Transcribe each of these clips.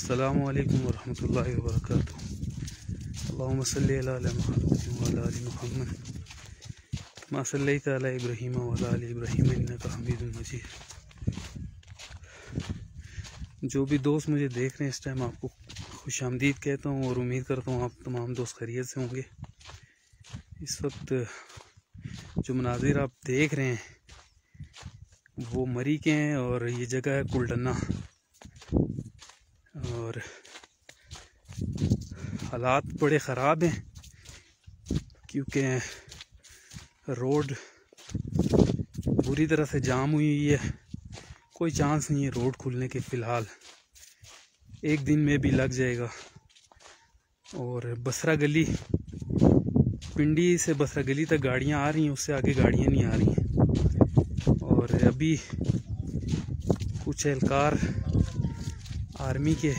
अस्सलामु अलैकुम वरहमतुल्लाहि वबरकातुहू। अल्लाहुम्मा सल्लि अला मुहम्मद व अला आलि मुहम्मद कमा सल्लैता अला इब्राहीम व अला आलि इब्राहीम इन्नका हमीदुम मजीद। जो भी दोस्त मुझे देख रहे हैं इस टाइम, आपको खुशामदीद कहता हूँ और उम्मीद करता हूँ आप तमाम दोस्त खैरियत से होंगे। इस वक्त जो मनाजिर आप देख रहे हैं वो मरी के हैं और ये जगह है कुलडन्ना। और हालात बड़े ख़राब हैं क्योंकि रोड बुरी तरह से जाम हुई है। कोई चांस नहीं है रोड खुलने के फ़िलहाल, एक दिन में भी लग जाएगा। और बसरा गली, पिंडी से बसरा गली तक गाड़ियां आ रही हैं, उससे आगे गाड़ियां नहीं आ रही हैं। और अभी कुछ एहलकार आर्मी के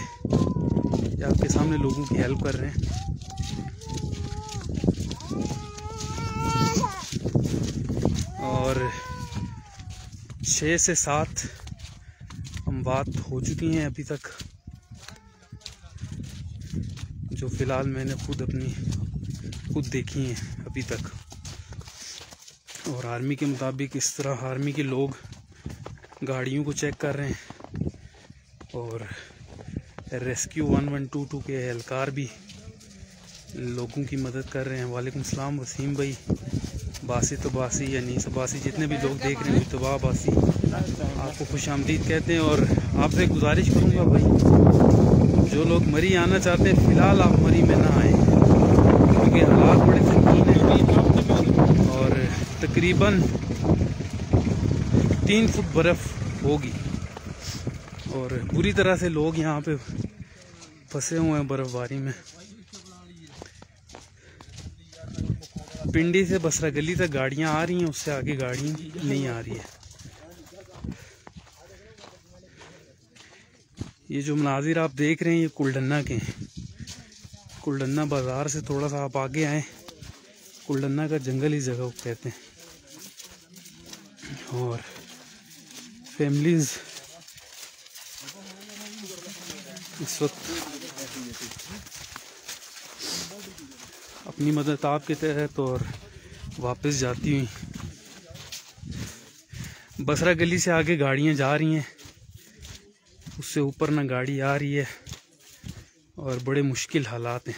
आपके सामने लोगों की हेल्प कर रहे हैं। और 6 से 7 अमवात हो चुकी हैं अभी तक, जो फ़िलहाल मैंने खुद देखी हैं अभी तक। और आर्मी के मुताबिक इस तरह आर्मी के लोग गाड़ियों को चेक कर रहे हैं और रेस्क्यू 1122 के एहलकार भी लोगों की मदद कर रहे हैं। वालेकुम सलाम वसीम भाई, बासित अब्बासी या नीस अब्बासी, जितने भी लोग देख रहे हैं मुतबा अब्बासी, आपको खुशामदीद कहते हैं। और आपसे गुजारिश करूंगा भाई, जो लोग मरी आना चाहते हैं फ़िलहाल आप मरी में ना आए क्योंकि हालात बड़े संगीन हैं। और तकरीबन 3 फुट बर्फ़ होगी और बुरी तरह से लोग यहाँ पे फंसे हुए हैं बर्फबारी में। पिंडी से बसरा गली तक गाड़ियाँ आ रही हैं, उससे आगे गाड़ी नहीं आ रही है। ये जो मनाजिर आप देख रहे हैं ये कुलडन्ना के हैं। कुलडन्ना बाज़ार से थोड़ा सा आप आगे आए, कुलडन्ना का जंगल इस जगह को कहते हैं। और फैमिलीज़ इस वक्त अपनी मदद आपके तहत और वापस जाती हुई बसरा गली से आगे गाड़ियां जा रही हैं, उससे ऊपर ना गाड़ी आ रही है और बड़े मुश्किल हालात हैं।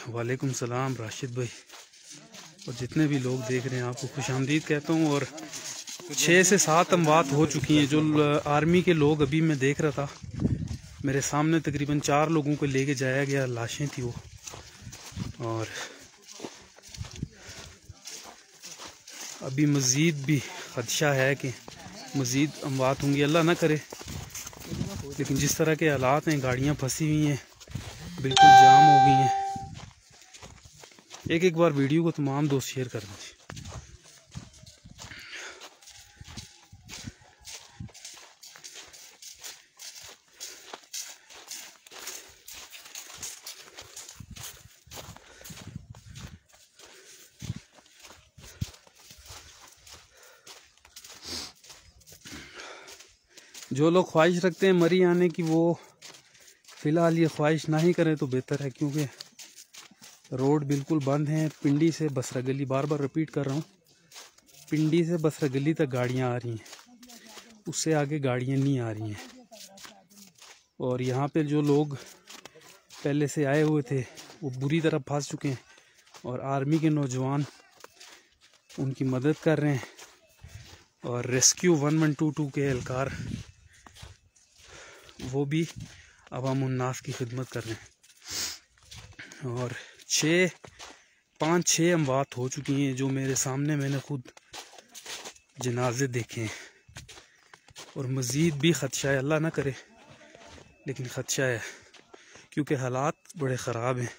वालेकुम सलाम राशिद भाई और जितने भी लोग देख रहे हैं आपको खुशामदीद कहता हूँ। और 6 से 7 अमवात हो चुकी हैं। जो आर्मी के लोग अभी मैं देख रहा था, मेरे सामने तकरीबन 4 लोगों को लेके जाया गया, लाशें थी वो। और अभी मज़ीद भी खदशा है कि मज़ीद अमवात होंगी, अल्लाह ना करे। लेकिन जिस तरह के हालात हैं, गाड़ियाँ फंसी हुई हैं, बिल्कुल जाम हो गई हैं। एक बार वीडियो को तमाम दोस्त शेयर कर दीजिए। जो लोग ख्वाहिश रखते हैं मरी आने की, वो फ़िलहाल ये ख्वाहिश ना ही करें तो बेहतर है क्योंकि रोड बिल्कुल बंद हैं। पिंडी से बसरा गली, बार बार रिपीट कर रहा हूँ, पिंडी से बसरा गली तक गाड़ियाँ आ रही हैं, उससे आगे गाड़ियाँ नहीं आ रही हैं। और यहाँ पे जो लोग पहले से आए हुए थे वो बुरी तरह फंस चुके हैं और आर्मी के नौजवान उनकी मदद कर रहे हैं। और रेस्क्यू 1122 के एहलकार वो भी अवामुन्नास की खिदमत कर रहे हैं। और 5-6 अमवात हो चुकी हैं जो मेरे सामने, मैंने खुद जनाजे देखे हैं। और मज़ीद भी खदशा है, अल्लाह ना करे लेकिन खदशा है क्योंकि हालात बड़े ख़राब हैं।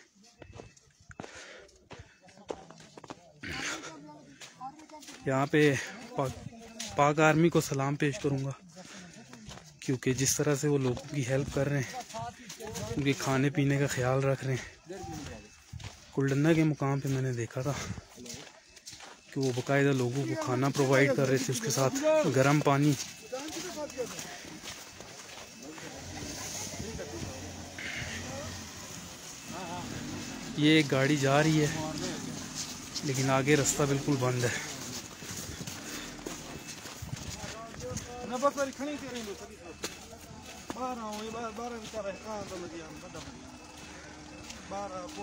यहाँ पे पाक आर्मी को सलाम पेश करूँगा क्योंकि जिस तरह से वो लोगों की हेल्प कर रहे हैं, उनके खाने पीने का ख्याल रख रहे हैं। कुलडन्ना के मुकाम पे मैंने देखा था कि वो बाकायदा लोगों को खाना प्रोवाइड कर रहे थे, उसके साथ गर्म पानी। ये एक गाड़ी जा रही है लेकिन आगे रास्ता बिल्कुल बंद है।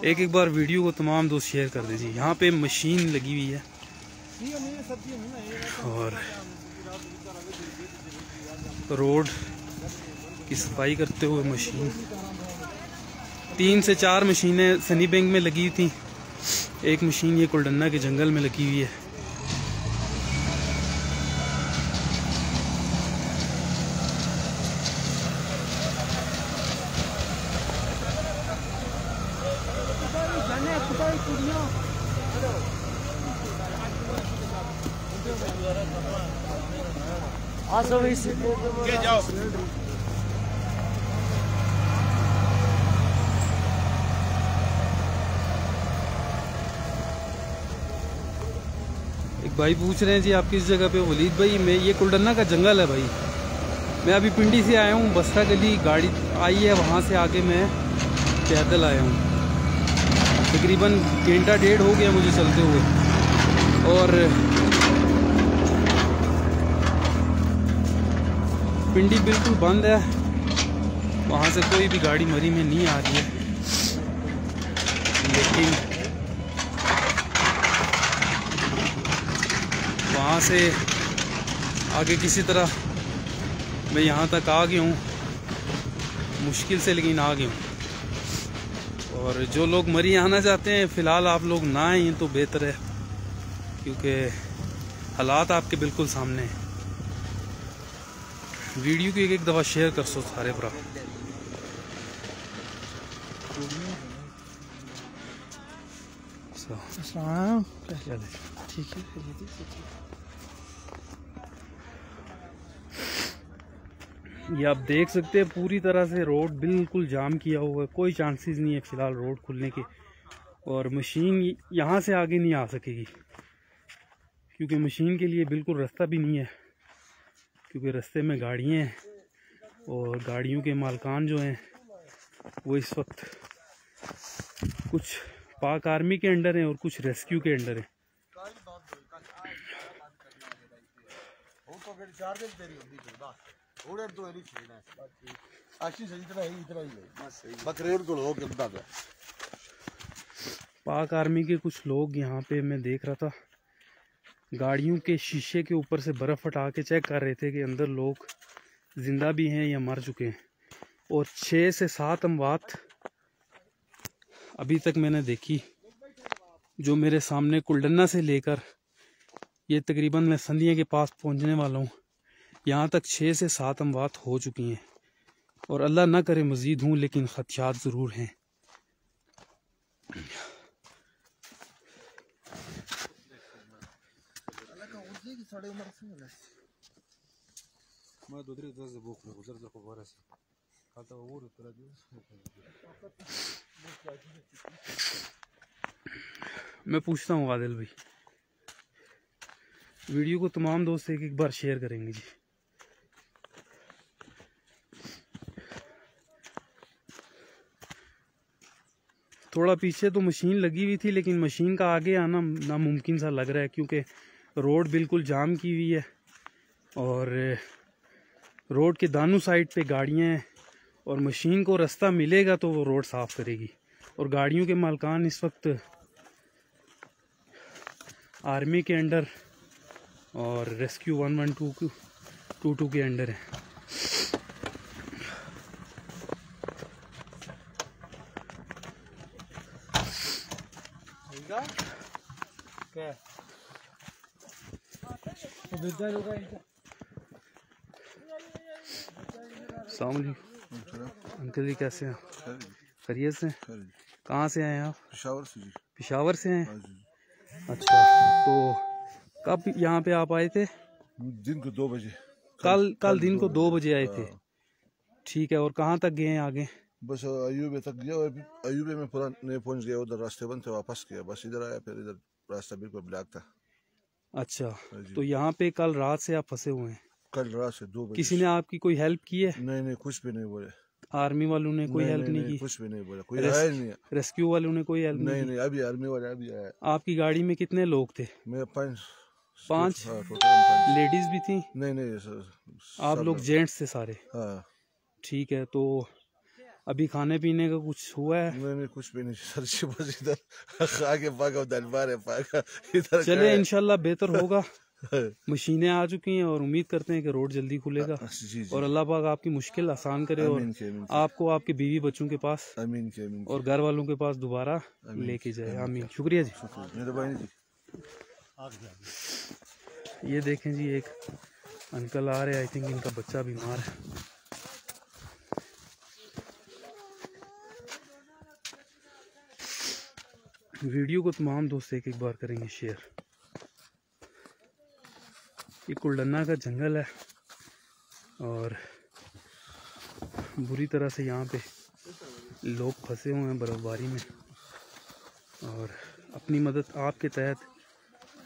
एक बार वीडियो को तमाम दोस्त शेयर कर दीजिए। यहाँ पे मशीन लगी हुई है और रोड की सफाई करते हुए मशीन 3 से 4 मशीनें सनी बैंक में लगी थी। एक मशीन ये कुलडन्ना के जंगल में लगी हुई है। एक भाई पूछ रहे हैं जी आप किस जगह पे? वलीद भाई मैं ये कुलडन्ना का जंगल है भाई। मैं अभी पिंडी से आया हूँ, बस्ता गली गाड़ी आई है, वहाँ से आके मैं पैदल आया हूँ। तकरीबन घंटा डेढ़ हो गया मुझे चलते हुए और पिंडी बिल्कुल बंद है। वहाँ से कोई भी गाड़ी मरी में नहीं आ रही है, लेकिन वहाँ से आगे किसी तरह मैं यहाँ तक आ गया हूँ, मुश्किल से लेकिन आ गया हूँ। और जो लोग मरी आना चाहते हैं फ़िलहाल आप लोग ना आए तो बेहतर है, क्योंकि हालात आपके बिल्कुल सामने हैं। वीडियो को एक दफ़ा शेयर कर सो सारे भरा। ठीक है, ये आप देख सकते हैं पूरी तरह से रोड बिल्कुल जाम किया हुआ है। कोई चांसेस नहीं है फ़िलहाल रोड खुलने के, और मशीन यहाँ से आगे नहीं आ सकेगी क्योंकि मशीन के लिए बिल्कुल रास्ता भी नहीं है, क्योंकि रास्ते में गाड़ियाँ हैं और गाड़ियों के मालकान जो हैं वो इस वक्त कुछ पाक आर्मी के अंडर हैं और कुछ रेस्क्यू के अंडर हैं। पाक आर्मी के कुछ लोग यहाँ पे मैं देख रहा था गाड़ियों के शीशे के ऊपर से बर्फ़ हटा के चेक कर रहे थे कि अंदर लोग जिंदा भी हैं या मर चुके हैं। और 6 से 7 अमवात अभी तक मैंने देखी, जो मेरे सामने कुलडन्ना से लेकर ये तकरीबन मैं संधिया के पास पहुंचने वाला हूँ, यहाँ तक 6 से 7 अमवात हो चुकी हैं और अल्लाह ना करे मज़ीद हूँ, लेकिन ख़दशात ज़रूर हैं। मैं पूछता हूँ आदिल भाई, वीडियो को तमाम दोस्त एक बार शेयर करेंगे जी। थोड़ा पीछे तो मशीन लगी हुई थी, लेकिन मशीन का आगे आना नामुमकिन सा लग रहा है क्योंकि रोड बिल्कुल जाम की हुई है और रोड के दानों साइड पे गाड़ियाँ हैं और मशीन को रास्ता मिलेगा तो वो रोड साफ़ करेगी। और गाड़ियों के मालकान इस वक्त आर्मी के अंडर और रेस्क्यू 112 के अंडर है। अंकल जी कैसे हैं? खैरियत से? कहाँ से आए आप? पेशावर से जी। पेशावर से हैं? अच्छा, तो कब यहाँ पे आप आए थे? दिन को 2 बजे। कल दिन को 2 बजे आए थे। ठीक है, और कहाँ तक गए हैं आगे? बस अयूबे तक गया और अयूबे में पूरा नहीं पहुँच गया, उधर रास्ते बंद थे, वापस गया, बस इधर आया, फिर इधर रास्ता बिल्कुल ब्लॉक था। अच्छा, तो यहाँ पे कल रात से आप फंसे हुए हैं? कल रात से 2 बजे। किसी ने आपकी कोई हेल्प की है? नहीं, कुछ भी नहीं बोले। आर्मी वालों ने कोई हेल्प नहीं की? कुछ भी नहीं बोला, कोई आया नहीं। रेस्क्यू वालों ने कोई हेल्प नहीं नहीं, अभी आर्मी वाले अभी आया। आपकी गाड़ी में कितने लोग थे? मैं पाँच। लेडीज भी थी? नहीं सर, आप लोग जेंट्स थे सारे? हाँ। ठीक है, तो अभी खाने पीने का कुछ हुआ है? नहीं कुछ भी नहीं सर, बस इधर आगे भागा दरबार है इधर। चले इंशाल्लाह बेहतर होगा। मशीनें आ चुकी हैं और उम्मीद करते हैं कि रोड जल्दी खुलेगा। जी। और अल्लाह पाक आपकी मुश्किल आसान करे और आपको आपके बीवी बच्चों के पास और घर वालों के पास दोबारा लेके जाए। आमीन। शुक्रिया जी। ये देखें जी, एक अंकल आ रहे हैं, आई थिंक इनका बच्चा बीमार है। वीडियो को तमाम दोस्त एक बार करेंगे शेयर। ये कुलडन्ना का जंगल है और बुरी तरह से यहाँ पे लोग फंसे हुए हैं बर्फबारी में और अपनी मदद आपके तहत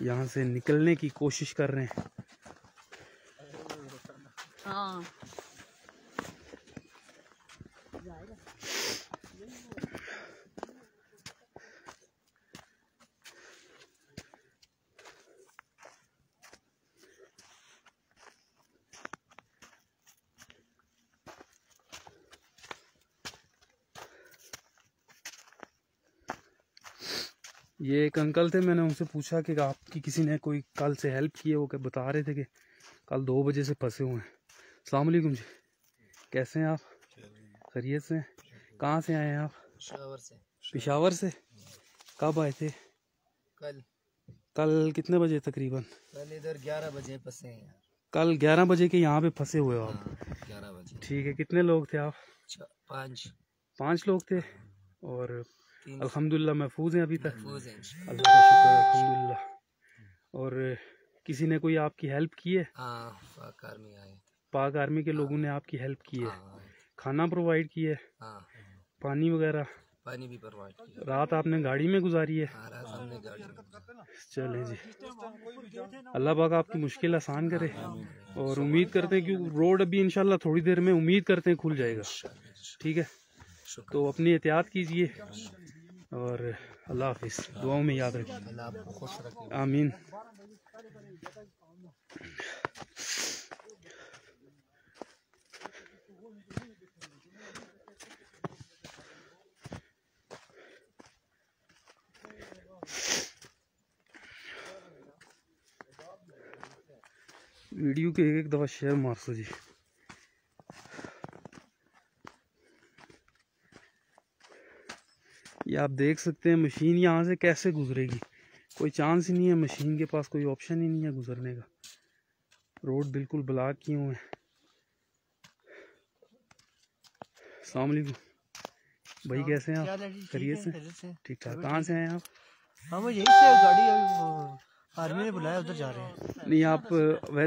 यहाँ से निकलने की कोशिश कर रहे हैं। हाँ। ये एक अंकल थे, मैंने उनसे पूछा कि आपकी किसी ने कोई कल से हेल्प की है? वो क्या बता रहे थे कि कल 2 बजे से फंसे हुए हैं। अस्सलाम वालेकुम जी, कैसे हैं आप? खैरियत से? कहाँ से आए हैं आप? पेशावर से। पेशावर से? कब आए थे? कल कितने बजे तकरीबन? कल इधर 11 बजे फंसे हैं। कल 11 बजे के यहाँ पे फंसे हुए हो आप? 11 बजे। ठीक है, कितने लोग थे आप? 5 लोग थे और अल्हम्दुलिल्लाह महफूज हैं अभी तक? अल्लाह का शुक्र है, अल्हम्दुलिल्लाह। और किसी ने कोई आपकी हेल्प की है? पाक आर्मी आए। पाक आर्मी के लोगों ने आपकी हेल्प की है? खाना प्रोवाइड किया है? पानी वगैरह? पानी भी प्रोवाइड किया। रात आपने गाड़ी में गुजारी है? रात हमने गाड़ी में। चले जी, अल्लाह पाक आपकी मुश्किल आसान करे और उम्मीद करते हैं कि रोड अभी इंशाल्लाह थोड़ी देर में उम्मीद करते हैं खुल जाएगा। ठीक है, तो अपनी एहतियात कीजिए और अल्लाह हाफिज़। दुआओं में याद रखिए। आमीन। वीडियो के एक दफ़ा शेयर मार सो जी। ये आप देख सकते हैं मशीन यहाँ से कैसे गुजरेगी, कोई चांस ही नहीं है, मशीन के पास कोई ऑप्शन ही नहीं है गुजरने का। रोड बिल्कुल ब्लॉक किए हुए हैं। अस्सलाम वालेकुम भाई, कैसे हैं आप? खैरियत से? ठीक ठाक। कहाँ से हैं आप? हम यही से गाड़ी आर्मी ने बुलाया, उधर जा रहे हैं। नहीं, आप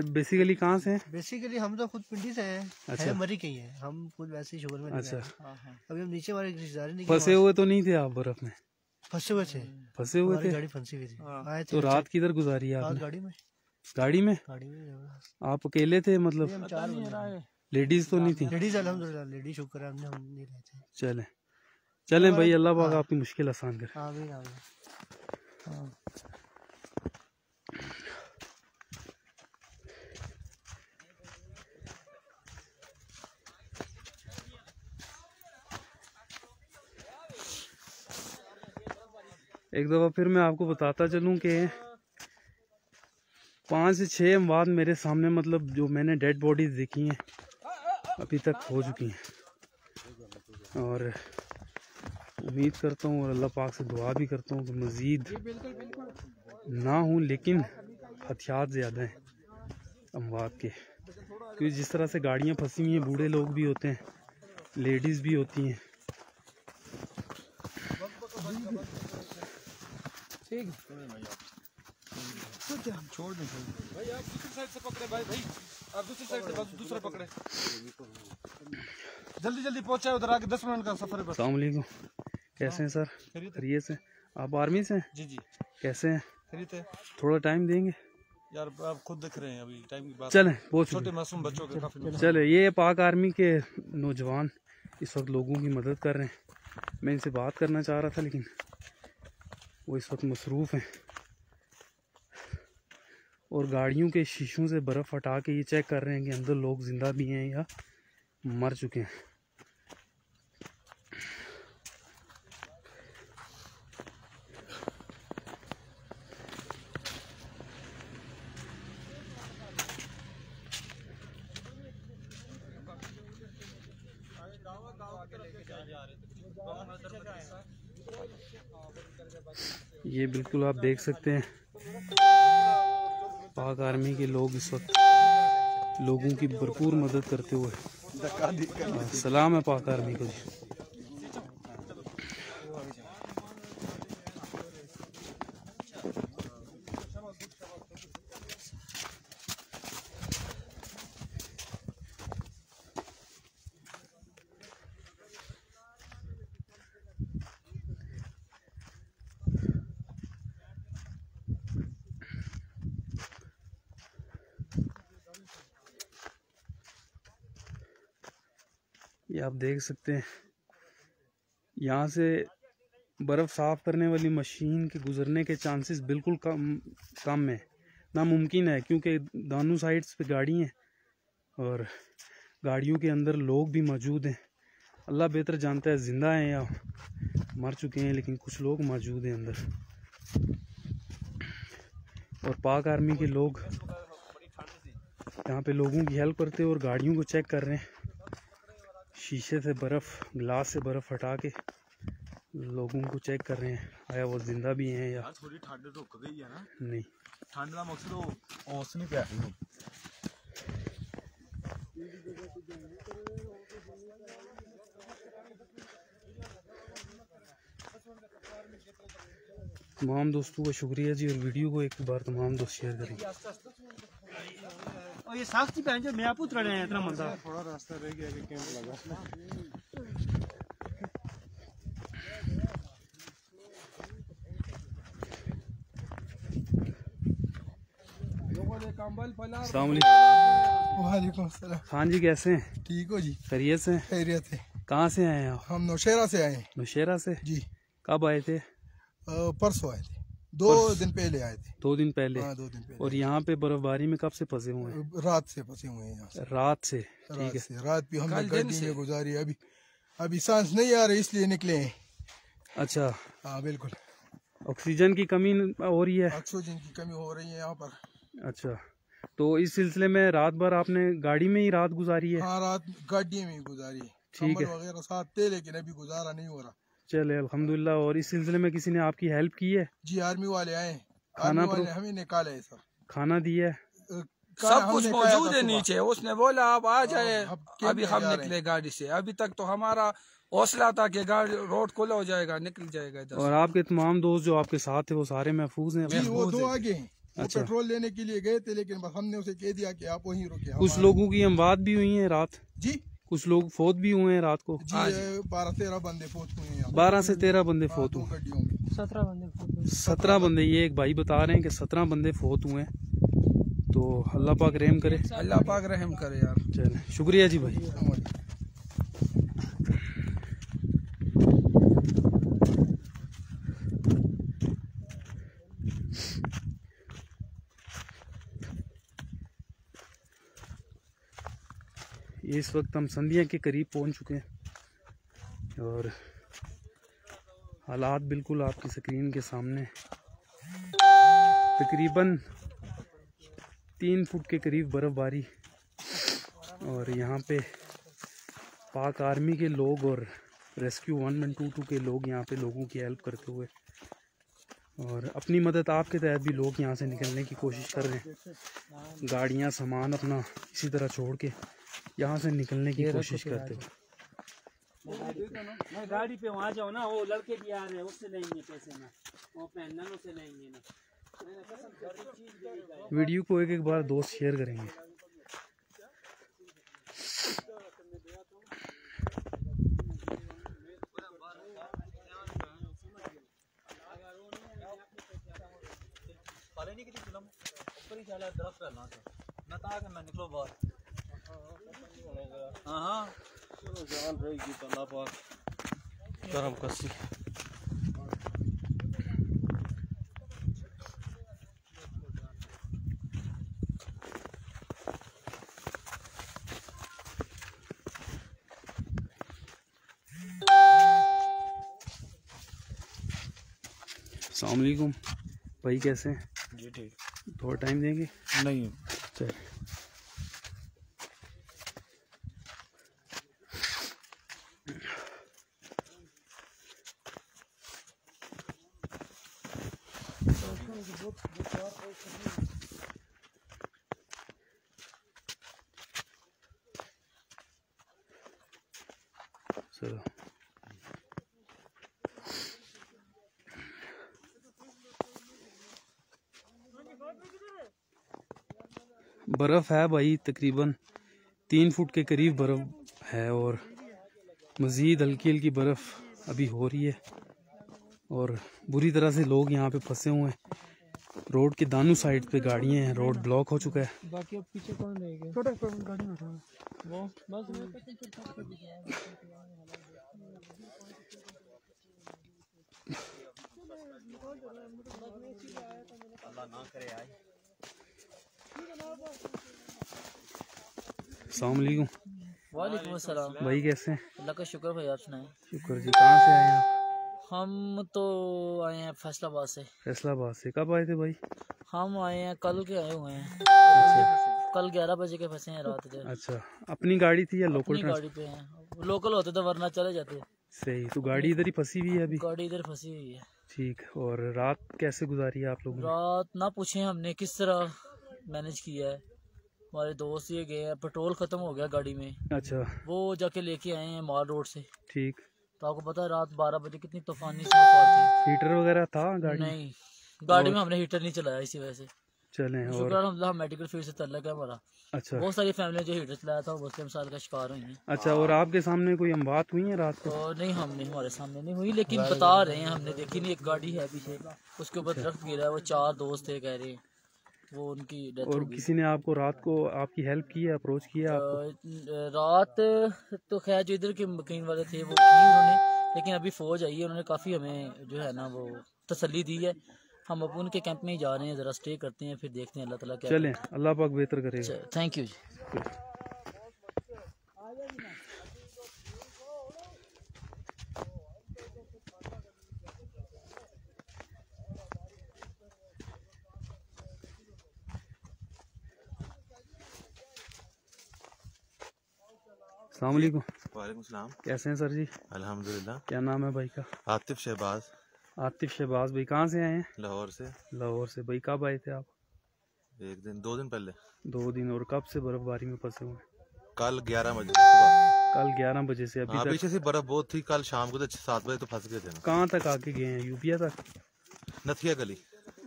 बेसिकली कहाँ से हैं? बेसिकली हम तो खुद पिंडी से हैं। अच्छा, मरी के ही है, हम खुद वैसे ही शुगर में। अच्छा, अभी हम नीचे वाले रिश्तेदार नहीं। फंसे हुए तो नहीं थे आप बर्फ में? फंसे हुए थे। फंसे हुए थे? गाड़ी फंसी हुई थी। तो रात किधर गुजारी है आपने? गाड़ी में। गाड़ी में? आप अकेले थे मतलब? 4 लेडीज तो नहीं थी? लेडीज अल्हम्दुलिल्लाह, लेडीज शुक्र है, हमने हम नहीं रहे थे। चलें भाई, अल्लाह पाक आपकी मुश्किल आसान करे। आमीन आमीन। एक दफ़ा फिर मैं आपको बताता चलूँ कि 5 से 6 अमवात मेरे सामने, मतलब जो मैंने डेड बॉडीज़ देखी हैं अभी तक हो चुकी हैं। और उम्मीद करता हूँ और अल्लाह पाक से दुआ भी करता हूँ कि मज़ीद ना हो, लेकिन हथियात ज़्यादा हैं अमवात के, क्योंकि जिस तरह से गाड़ियाँ फंसी हुई हैं, बूढ़े लोग भी होते हैं, लेडीज़ भी होती हैं। छोड़ दें भाई, आप दूसरी साइड से पकड़े भाई आप दूसरी साइड से दूसरा पकड़े, जल्दी पहुंचाए उधर आगे, 10 मिनट का सफर है बस। अस्सलाम वालेकुम, कैसे हैं सर? खैरियत से? आप आर्मी से हैं? जी। कैसे हैं? खैरियत है। थोड़ा टाइम देंगे यार, आप खुद देख रहे हैं अभी टाइम की बात। चलें, बहुत छोटे मासूम बच्चों के काफी। चले, ये पाक आर्मी के नौजवान इस वक्त लोगों की मदद कर रहे हैं। मैं इनसे बात करना चाह रहा था लेकिन वो इस वक्त मसरूफ़ हैं। और गाड़ियों के शीशों से बर्फ़ हटा के ये चेक कर रहे हैं कि अंदर लोग ज़िंदा भी हैं या मर चुके हैं। ये बिल्कुल आप देख सकते हैं पाक आर्मी के लोग इस वक्त लोगों की भरपूर मदद करते हुए। सलाम है पाक आर्मी को जी। ये आप देख सकते हैं यहाँ से बर्फ़ साफ़ करने वाली मशीन के गुज़रने के चांसेस बिल्कुल कम है, नामुमकिन है, क्योंकि दोनों साइड्स पे गाड़ी हैं और गाड़ियों के अंदर लोग भी मौजूद हैं। अल्लाह बेहतर जानता है ज़िंदा हैं या मर चुके हैं, लेकिन कुछ लोग मौजूद हैं अंदर। और पाक आर्मी के लोग यहाँ पे लोगों की हेल्प करते हैं और गाड़ियों को चेक कर रहे हैं। शीशे से बर्फ़, ग्लास से बर्फ़ हटा के लोगों को चेक कर रहे हैं आया वो जिंदा भी हैं या थोड़ी ठंड रुक गई है ना। नहीं। ठंड का मकसद ओस नहीं पिया। तमाम दोस्तों का शुक्रिया जी, और वीडियो को एक बार तमाम दोस्त शेयर करें। और ये साख्ती पहन जो मैं पुत्र रहे हैं इतना मंदा थोड़ा रास्ता रह गया कि कैंप लगा। वालेकुम सलाम। खान जी कैसे हैं? ठीक हो जी? खैरियत से? खैरियत है। कहाँ से आए हैं आप? हम नौशेरा से आए हैं। नौशेरा से जी। कब आए थे? परसों आए थे, 2 दिन पहले आए थे। 2 दिन पहले? हाँ, 2 दिन पहले। और यहाँ पे बर्फबारी में कब से फंसे हुए हैं? रात से फंसे हुए हैं यहाँ से। रात से? ठीक है। रात भी हमने गाड़ी में गुजारी। अभी सांस नहीं आ रही इसलिए निकले हैं। अच्छा। हाँ बिल्कुल। ऑक्सीजन की कमी हो रही है? ऑक्सीजन की कमी हो रही है यहाँ पर। अच्छा, तो इस सिलसिले में रात भर आपने गाड़ी में ही रात गुजारी है? हाँ, रात गाड़ी में ही गुजारी है। ठीक है। वगैरह साथ थे लेकिन अभी गुजारा नहीं हो रहा। चले अल्हम्दुलिल्लाह। और इस सिलसिले में किसी ने आपकी हेल्प की है? जी, आर्मी वाले आए। खाना वाले हमें निकाले है सर। खाना दिया है? सब कुछ मौजूद है नीचे। उसने बोला आप आ जाए, अभी हम निकले गाड़ी से। अभी तक तो हमारा हौसला था कि गाड़ी रोड खुला हो जाएगा, निकल जाएगा इधर। और आपके तमाम दोस्त जो आपके साथ थे वो सारे महफूज हैं? जी, वो 2 आगे हैं। अच्छा। पेट्रोल लेने के लिए गए थे लेकिन बस हमने उसे कह दिया कि आप वहीं रुके। कुछ लोगों की अमवात भी हुई है रात? जी, कुछ लोग फोत भी हुए हैं रात को? जी, 12-13 बंदे फोत हुए हैं। 12 से 13 बंदे फोत हुए? 17 बंदे। ये एक भाई बता रहे हैं कि 17 बंदे फोत हुए हैं। तो अल्लाह पाक रहम करे। अल्लाह पाक रहम करे यार। चले शुक्रिया जी भाई। इस वक्त हम संधिया के करीब पहुंच चुके हैं और हालात बिल्कुल आपकी स्क्रीन के सामने। तकरीबन 3 फुट के करीब बर्फ़बारी और यहाँ पे पाक आर्मी के लोग और रेस्क्यू 112 के लोग यहाँ पे लोगों की हेल्प करते हुए और अपनी मदद आपके तहत भी लोग यहाँ से निकलने की कोशिश कर रहे हैं। गाड़ियाँ सामान अपना इसी तरह छोड़ के यहाँ से निकलने की कोशिश करते हुए। मैं गाड़ी पे वहाँ जाओ ना, वो लड़के भी आ रहे हैं, उससे लेंगे पैसे ना, वो पहनना से लेंगे ना। वीडियो को एक बार दोस्त शेयर करेंगे। हाँ जान रहेगी तो अल्लाह पाक करम कसी। अस्सलाम वालेकुम भाई, कैसे हैं? जी ठीक। थोड़ा टाइम देंगे? नहीं चल। चलो बर्फ़ है भाई, तकरीबन 3 फुट के करीब बर्फ़ है और मज़ीद हल्की हल्की बर्फ़ अभी हो रही है और बुरी तरह से लोग यहाँ पे फंसे हुए हैं। रोड के दानू साइड पे गाड़ियाँ हैं, रोड ब्लॉक हो चुका है। बाकी अब पीछे कौन रहेगा? छोटा गाड़ी में उठा वो बस अस्सलाम वालेकुम वालेकुम अस्सलाम। भाई, कैसे हैं? अल्लाह का शुक्र भाई, आप सुनाएं। शुक्र जी। कहाँ से आए हैं आप? हम तो आए हैं फैसलाबाद से। फैसलाबाद से। कब आए थे भाई? हम आए हैं कल के आए हुए हैं। अच्छा कल 11 बजे के फंसे हैं रात के। अच्छा, अपनी गाड़ी थी या लोकल अपनी गाड़ी पे हैं। लोकल होते तो वरना चले जाते। सही। तो गाड़ी इधर ही फंसी हुई है अभी? गाड़ी इधर फंसी हुई है। ठीक। और रात कैसे गुजारी है आप लोगों ने? रात ना पूछे हमने किस तरह मैनेज किया है। हमारे दोस्त ये गए हैं, पेट्रोल खत्म हो गया गाड़ी में, अच्छा वो जाके लेके आए हैं माल रोड से। ठीक। तो आपको पता है रात 12 बजे कितनी तूफानी स्नोफॉल थी। हीटर वगैरह था गाड़ी में? नहीं, गाड़ी में हमने हीटर नहीं चलाया इसी वजह से। चलें। और शुक्र अल्हम्दुलिल्लाह मेडिकल फील्ड से तल्लक है हमारा। अच्छा बहुत सारी फैमिली जो हीटर चलाया था वो मुस्लिम साल का शिकार हुई है। अच्छा। और आपके सामने कोई अमवात हुई है रात को? तो नहीं, हमने हमारे सामने नहीं हुई, लेकिन बता रहे हैं, हमने देखी नहीं। एक गाड़ी है पीछे, उसके ऊपर दरख्त गिरा है, वो 4 दोस्त थे कह रहे हैं, वो उनकी डेथ और हो गई। किसी ने आपको रात को आपकी हेल्प की है, अप्रोच किया आपको? रात तो खैर जो इधर के मकीन वाले थे वो की उन्होंने, लेकिन अभी फौज आई है, उन्होंने काफ़ी हमें जो है ना वो तसल्ली दी है। हम अब उनके कैंप में ही जा रहे हैं, ज़रा स्टे करते हैं, फिर देखते हैं अल्लाह ताला क्या। चलें, अल्लाह पाक बेहतर करेगा। थैंक यू जी। अस्सलाम वालेकुम। वालेकुम सलाम। कैसे हैं सर जी? अल्हम्दुलिल्लाह। क्या नाम है भाई का? आतिफ शहबाज, आतिफ शहबाज भाई। कहाँ से आए हैं? लाहौर से। लाहौर से। भाई कब आए थे आप? 2 दिन पहले। 2 दिन। और कब से बर्फबारी में फंसे हुए हैं? कल 11 बजे सुबह। कल 11 बजे से अभी तक? पीछे से बर्फ बहुत थी, कल शाम को तो 7 बजे तो फंस गए थे ना। कहाँ तक आके गए हैं? यूपिया तक? नथिया गली।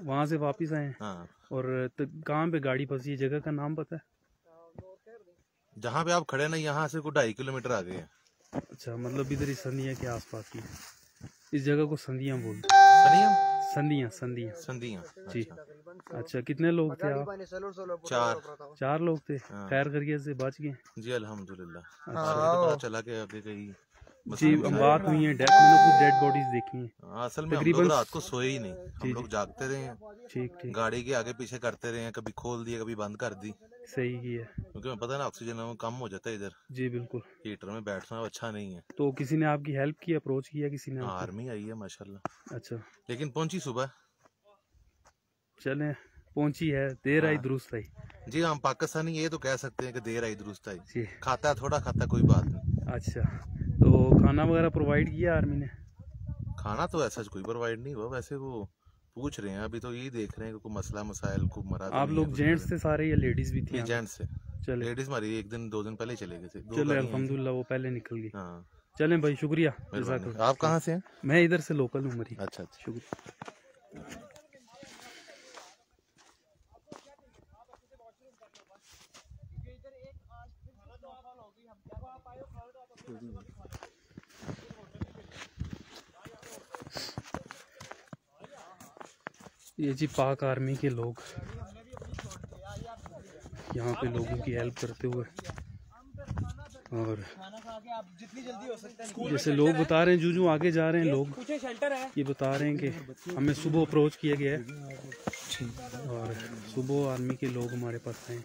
वहाँ से वापस आए हैं? हाँ। और कहाँ पे गाड़ी फंसी है? जगह का नाम पता है? जहाँ पे आप खड़े ना, यहाँ से कोई 2.5 किलोमीटर आगे है। अच्छा, मतलब इधर ही संधिया के आसपास ही है। इस जगह को संधिया बोलते हैं। संधिया संधिया संधिया जी। अच्छा, कितने लोग थे आप? 4। 4 लोग थे। हाँ। खैर खैरियत से बच गए? जी अल्हम्दुलिल्लाह। तो पता चला कि आगे कहीं जी बात हुई है, डेथ मैंने खुद डेड बॉडीज देखी हैं। असल में हम तकरीबन लोग रात को सोए ही नहीं, हम लोग जागते रहे हैं, ठीक ठीक। गाड़ी के आगे पीछे करते रहे हैं, कभी खोल दिया कभी बंद कर दी, सही की है। क्योंकि मैं पता है ना ऑक्सीजन कम हो जाता है इधर, जी बिल्कुल। हीटर में बैठना अच्छा नहीं है। तो किसी ने आपकी हेल्प की, अप्रोच किया किसी ने आपको? आर्मी आई है माशाल्लाह, अच्छा, लेकिन पहुंची सुबह। चले, पहुंची है, देर आई दुरुस्त आई। जी हम पाकिस्तानी ये तो कह सकते हैं कि देर आई दुरुस्त आई। जी। खाता है थोड़ा, खाता कोई बात नहीं। अच्छा, तो खाना वगैरह प्रोवाइड किया आर्मी ने? खाना तो ऐसा कोई प्रोवाइड नहीं हुआ, वैसे वो पूछ रहे हैं, अभी तो यही देख रहे हैं कि कोई मसला मसाइल को मरा। आप लोग जेंट्स थे सारे या लेडीज भी थी? जेंट्स से। चले, लेडीज हमारी 1 दिन 2 दिन पहले चले गए थे। चले अल्हम्दुलिल्लाह, वो पहले निकल गई। हाँ चलें भाई, शुक्रिया। आप कहाँ से हैं? मैं इधर से लोकल हूँ मरी। अच्छा अच्छा। शुक्रिया। ये जी पाक आर्मी के लोग यहाँ पे लोगों की हेल्प करते हुए और जैसे लोग बता रहे हैं, जो आगे जा रहे हैं लोग ये बता रहे हैं कि हमें सुबह अप्रोच किया गया है और सुबह आर्मी के लोग हमारे पास आए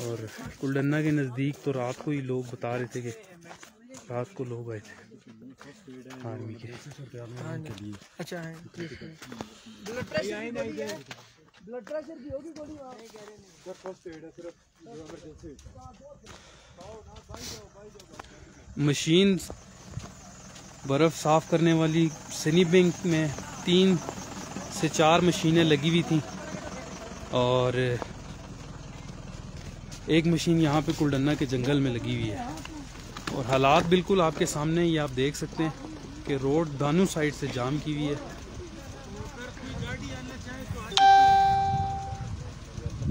और कुलडन्ना के नज़दीक तो रात को ही लोग बता रहे थे कि रात को लोग आए थे आर्मी के। अच्छा है मशीन बर्फ़ साफ़ करने वाली सनी बैंक में 3 से 4 मशीनें लगी हुई थी और एक मशीन यहाँ पे कुलडन्ना के जंगल में लगी हुई है और हालात बिल्कुल आपके सामने ही आप देख सकते हैं कि रोड दानू साइड से जाम की हुई है।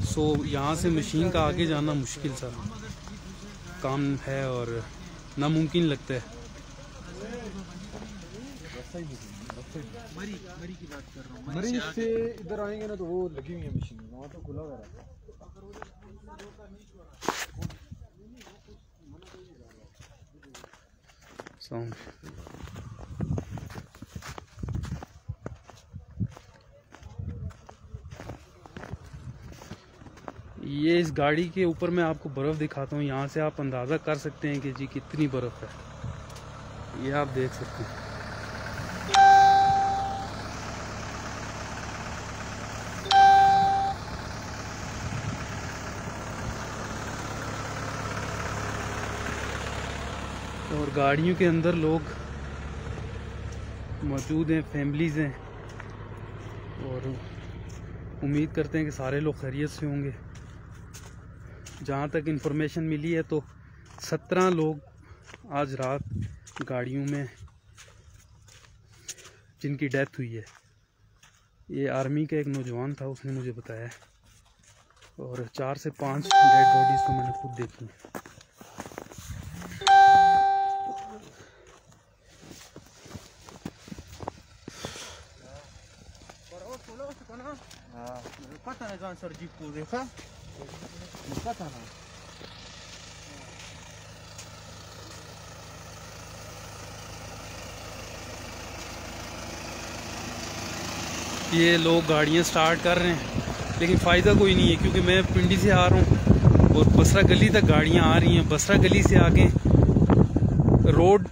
सो यहाँ से मशीन का आगे जाना मुश्किल सा काम है और नामुमकिन लगता है। मरीज से इधर आएंगे ना तो वो लगी हुई है मशीन, वहाँ तो खुला हुआ है। साउंड ये इस गाड़ी के ऊपर मैं आपको बर्फ़ दिखाता हूँ। यहाँ से आप अंदाज़ा कर सकते हैं कि जी कितनी बर्फ़ है, ये आप देख सकते हैं। और गाड़ियों के अंदर लोग मौजूद हैं, फैमिलीज़ हैं और उम्मीद करते हैं कि सारे लोग खैरियत से होंगे। जहाँ तक इन्फॉर्मेशन मिली है तो 17 लोग आज रात गाड़ियों में जिनकी डेथ हुई है। ये आर्मी का एक नौजवान था, उसने मुझे बताया और 4 से 5 डेड बॉडीज़ तो मैंने खुद देखी। ये लोग गाड़ियाँ स्टार्ट कर रहे हैं लेकिन फ़ायदा कोई नहीं है क्योंकि मैं पिंडी से आ रहा हूँ और बसरा गली तक गाड़ियाँ आ रही हैं। बसरा गली से आगे रोड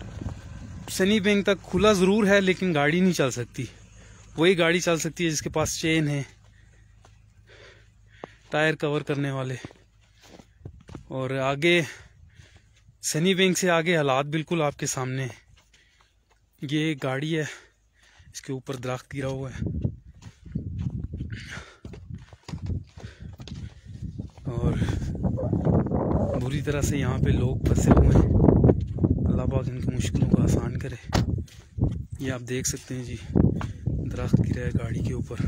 सनी बैंक तक खुला ज़रूर है लेकिन गाड़ी नहीं चल सकती। वही गाड़ी चल सकती है जिसके पास चेन है, टायर कवर करने वाले। और आगे सनी बैंक से आगे हालात बिल्कुल आपके सामने है। ये एक गाड़ी है, इसके ऊपर दरख्त गिरा हुआ है और बुरी तरह से यहाँ पे लोग फंसे हुए हैं। अल्लाह पाक इनकी मुश्किलों को आसान करे। ये आप देख सकते हैं जी, दरख्त गिरा है गाड़ी के ऊपर।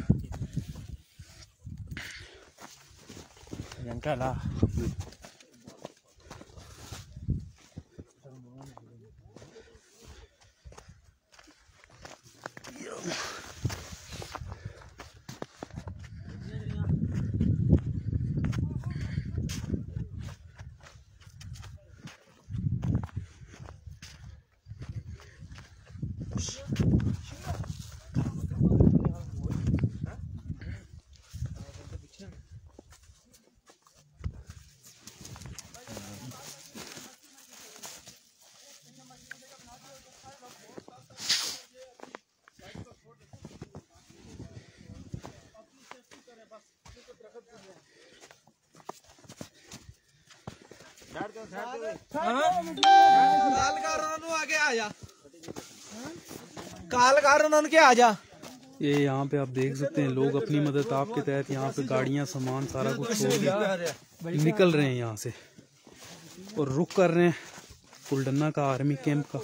ये यहाँ पे आप देख सकते हैं लोग अपनी मदद आपके तहत यहाँ पे गाड़ियाँ, सामान सारा कुछ छोड़ के निकल रहे हैं यहाँ से और रुक कर रहे हैं कुलडन्ना का आर्मी कैंप का।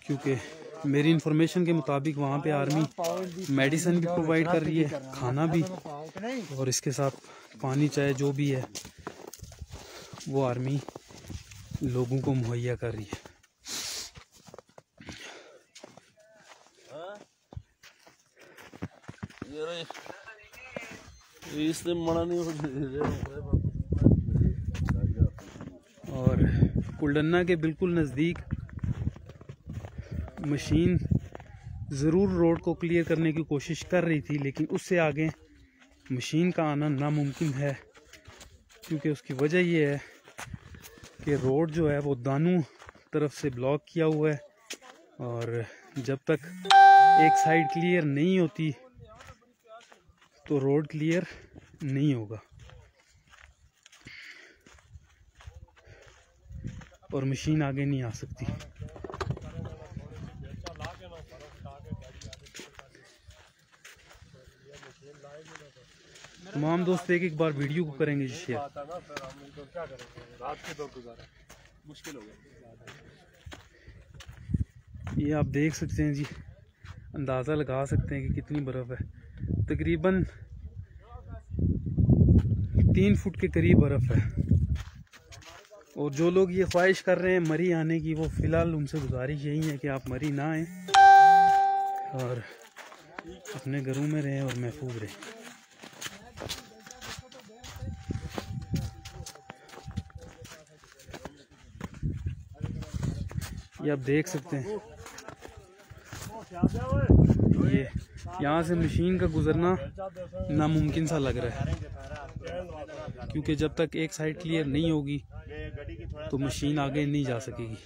क्योंकि मेरी इन्फॉर्मेशन के मुताबिक वहाँ पे आर्मी मेडिसिन भी प्रोवाइड कर रही है, खाना भी, और इसके साथ पानी चाय जो भी है वो आर्मी लोगों को मुहैया कर रही है। इसने मना नहीं हो और कुलडन्ना के बिल्कुल नज़दीक मशीन ज़रूर रोड को क्लियर करने की कोशिश कर रही थी, लेकिन उससे आगे मशीन का आना नामुमकिन है, क्योंकि उसकी वजह ये है कि रोड जो है वो दानू तरफ से ब्लॉक किया हुआ है, और जब तक एक साइड क्लियर नहीं होती तो रोड क्लियर नहीं होगा और मशीन आगे नहीं आ सकती। तमाम दोस्त एक बार वीडियो को करेंगे शेयर। ये आप देख सकते हैं जी, अंदाज़ा लगा सकते हैं कि कितनी बर्फ़ है। तकरीबन 3 फुट के करीब बर्फ़ है। और जो लोग ये ख्वाहिश कर रहे हैं मरी आने की, वो फ़िलहाल उनसे गुजारिश यही है कि आप मरी ना आएँ और अपने घरों में रहें और महफूज रहें। ये आप देख सकते हैं, ये यहाँ से मशीन का गुजरना नामुमकिन सा लग रहा है, क्योंकि जब तक एक साइड क्लियर नहीं होगी तो मशीन आगे नहीं जा सकेगी।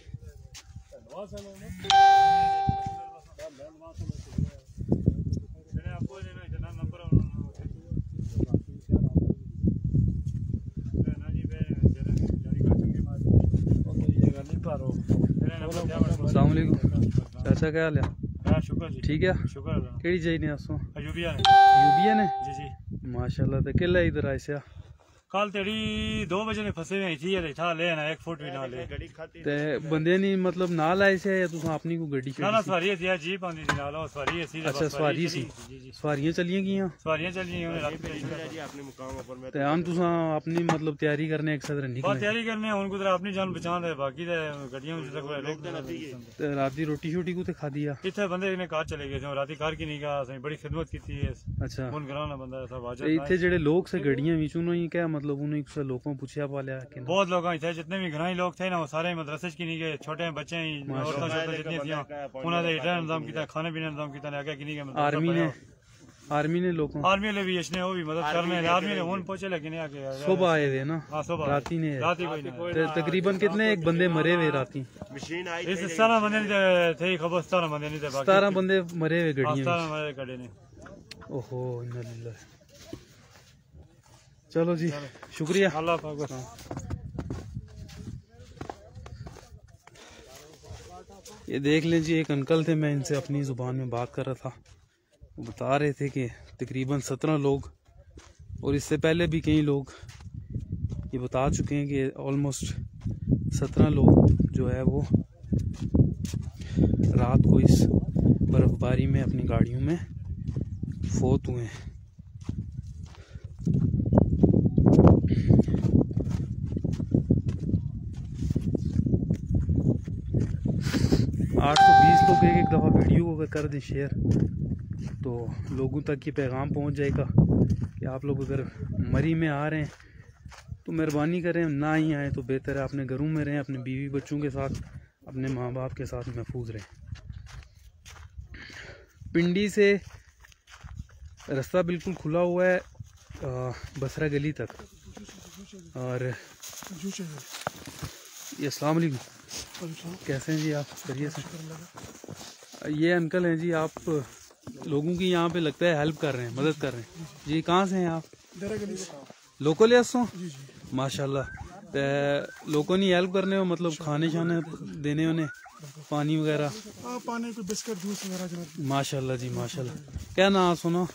अस्सलाम वालेकुम चाचा, क्या हाल है? शुक्र जी, ठीक है, शुक्र अल्लाह। केड़ी चाहिए आसो? अयूबिया ने यूबिया ने जी जी। माशाल्लाह। तो किला इधर आए से कल तेरी 2 बजे ने फसे हुए थी, ये था ले ना 1 फुट भी ना ले ते बंदे नहीं मतलब नाल आए से या तुसा अपनी को गड्डी ना ना सवारी थी, जीप आंदी थी नाल, और सवारी सी। अच्छा सवारी सी, सवारियां चलियां गियां, सवारियां चलियां उन्हें रात जी अपने मुकाम पर मैं ते हम तुसा अपनी मतलब तैयारी करने एक सदर बहुत निकले तैयारी करने उन कुदरा अपनी जान बचान दे, बाकी दे गड्डियां में तक लोग ते रात दी रोटी शोटी को ते खा दिया? इतने बंदे ने कार चले गए थे, राती कार की नहीं कहा सही, बड़ी खिदमत की थी। अच्छा, फोन कराना बंदा सब आ ते इथे जेड़े लोग से गड्डियां विच उन्होंने क्या मतलब उन्होंने कुछ लोगों पूछया पालिया कि बहुत लोग थे, जितने भी घना लोग थे ना वो सारे मदरसे की नहीं गए, छोटे बच्चे औरतें जितनी थी उन्होंने हिटर इंतजाम किया, खाने पीने इंतजाम किया, आगे की नहीं गए। आर्मी ने लोगों आर्मी ने भी इसने वो भी मदद करने, आर्मी ने फोन पहुंचे लेकिन आके सुबह आए थे ना, राती ने तकरीबन कितने एक बंदे मरे हुए राती? इस 17 बंदे नहीं थे, खबर 17 बंदे नहीं थे, 17 बंदे मरे हुए गड्डियों में। 17 मरे गड्डी ने। ओहो इन्ना लिल्लाह। चलो जी शुक्रिया, अल्लाह पाक। ये देख लें जी, एक अंकल थे, मैं इनसे अपनी ज़ुबान में बात कर रहा था, वो बता रहे थे कि तकरीबन 17 लोग, और इससे पहले भी कई लोग ये बता चुके हैं कि ऑलमोस्ट 17 लोग जो है वो रात को इस बर्फ़बारी में अपनी गाड़ियों में फौत हुए हैं। 820 लोग एक दफ़ा वीडियो को अगर कर दें शेयर तो लोगों तक ये पैगाम पहुंच जाएगा कि आप लोग अगर मरी में आ रहे हैं तो मेहरबानी करें, ना ही आए तो बेहतर है, अपने घरों में रहें, अपने बीवी बच्चों के साथ, अपने माँ बाप के साथ महफूज रहें। पिंडी से रास्ता बिल्कुल खुला हुआ है बसरा गली तक। और ये अस्सलाम वालेकुम, कैसे हैं जी आप? करिए से। ये अंकल हैं जी, आप लोगों की यहाँ पे लगता है हेल्प कर रहे हैं, मदद कर रहे हैं जी। कहाँ से हैं आप? लोकल है सो माशाल्लाह। तो लोगों ने हेल्प करने हो मतलब खाने शाने देने उन्हें, पानी वगैरह? पानी को बिस्किट जूस वगैरह। माशाल्लाह जी माशाल्लाह। क्या नाम सुनो?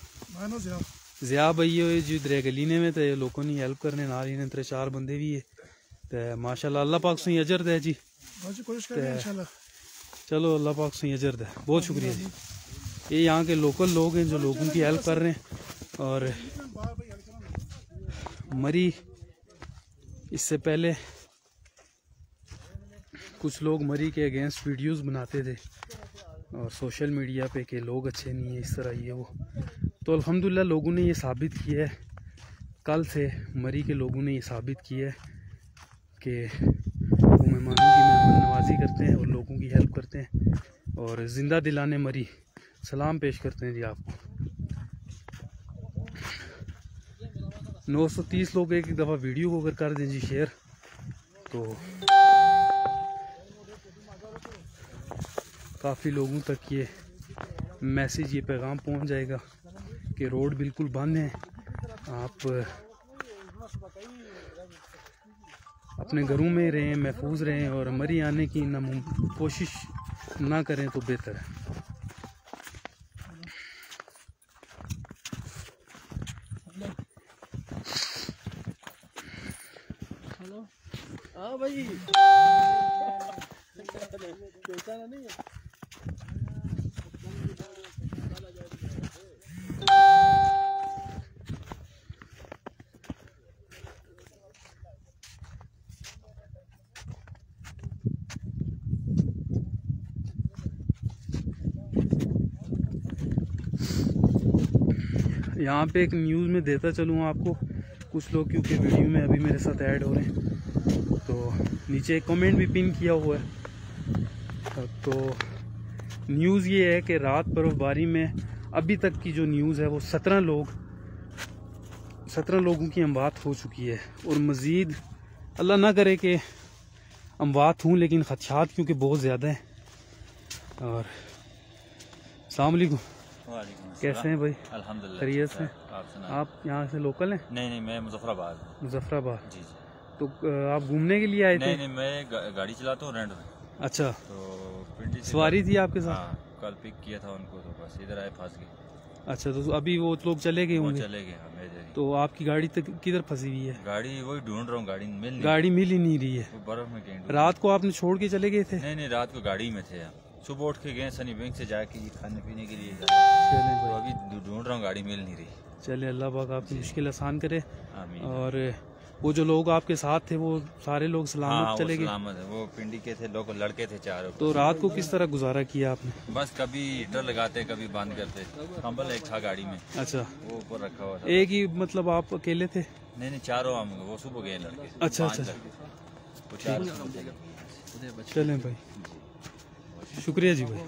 ज़िया भाई जी दरेगलीने में, तो लोगों ने हेल्प करने नाल ही 3-4 बंदे भी है, तो माशाल्लाह अल्लाह पाक से अजर दे जी। चलो अल्लाह पाक से अजर दे, बहुत शुक्रिया जी। ये यहाँ के लोकल लोग हैं जो लोगों की हेल्प कर रहे हैं। और मरी इससे पहले कुछ लोग मरी के अगेंस्ट वीडियोस बनाते थे और सोशल मीडिया पे कि लोग अच्छे नहीं है, इस तरह ये वो। तो अल्हम्दुलिल्लाह लोगों ने ये साबित किया है, कल से मरी के लोगों ने ये साबित किया है कि नवाजी करते हैं और लोगों की हेल्प करते हैं और ज़िंदा दिलाने मरी सलाम पेश करते हैं जी आपको। 930 लोग एक दफ़ा वीडियो को अगर कर दें जी शेयर तो काफ़ी लोगों तक ये मैसेज, ये पैगाम पहुंच जाएगा कि रोड बिल्कुल बंद है, आप अपने घरों में रहें, महफूज रहें और मरी आने की कोशिश ना करें तो बेहतर है। हेलो हाँ भाई नहीं है। यहाँ पे एक न्यूज़ में देता चलूँ आपको, कुछ लोग क्योंकि वीडियो में अभी मेरे साथ ऐड हो रहे हैं तो नीचे एक कमेंट भी पिन किया हुआ है। तो न्यूज़ ये है कि रात बर्फबारी में अभी तक की जो न्यूज़ है वो 17 लोगों की अमवात हो चुकी है और मज़ीद अल्लाह ना करे कि अमवात हूँ, लेकिन खदशात क्योंकि बहुत ज़्यादा है। और अस्सलाम वालेकुम, कैसे हैं भाई? अल्हम्दुलिल्लाह खैरियत से? आप यहाँ से लोकल हैं? नहीं, मैं मुजफ्फराबाद। जी। तो आप घूमने के लिए आए थे? नहीं, मैं गाड़ी चलाता हूँ रेंट में। अच्छा, तो पिंडी से सवारी थी आपके साथ? हाँ, कल पिक किया था उनको तो बस इधर आए फंस गए। अच्छा, तो अभी वो लोग चले गए होंगे? चले गए, हाँ मेरे। तो आपकी गाड़ी तक किधर फंसी हुई है? गाड़ी वही ढूंढ रहा हूँ, गाड़ी मिल ही नहीं रही है। वो बर्फ में कहीं रात को आपने छोड़ के चले गए थे? नहीं, रात को गाड़ी में थे। सुबह उठ के गए सनी बैंक से जाके खाने पीने के लिए। तो अभी ढूंढ रहा हूँ, गाड़ी मिल नहीं रही। चले, अल्लाह पाक आपकी मुश्किल आसान करे। आमीन। और वो जो लोग आपके साथ थे वो सारे लोग सलामत चले गए? सलामत है, वो पिंडी के थे लोग, लड़के थे 4। तो रात को किस तरह गुजारा किया आपने? बस कभी हीटर लगाते कभी बंद करते, कंबल एक था गाड़ी में। अच्छा, वो ऊपर रखा हुआ था। एक ही मतलब आप अकेले थे? नहीं 4 हम, वो सुबह गए लड़के। अच्छा, चलें भाई, शुक्रिया जी भाई।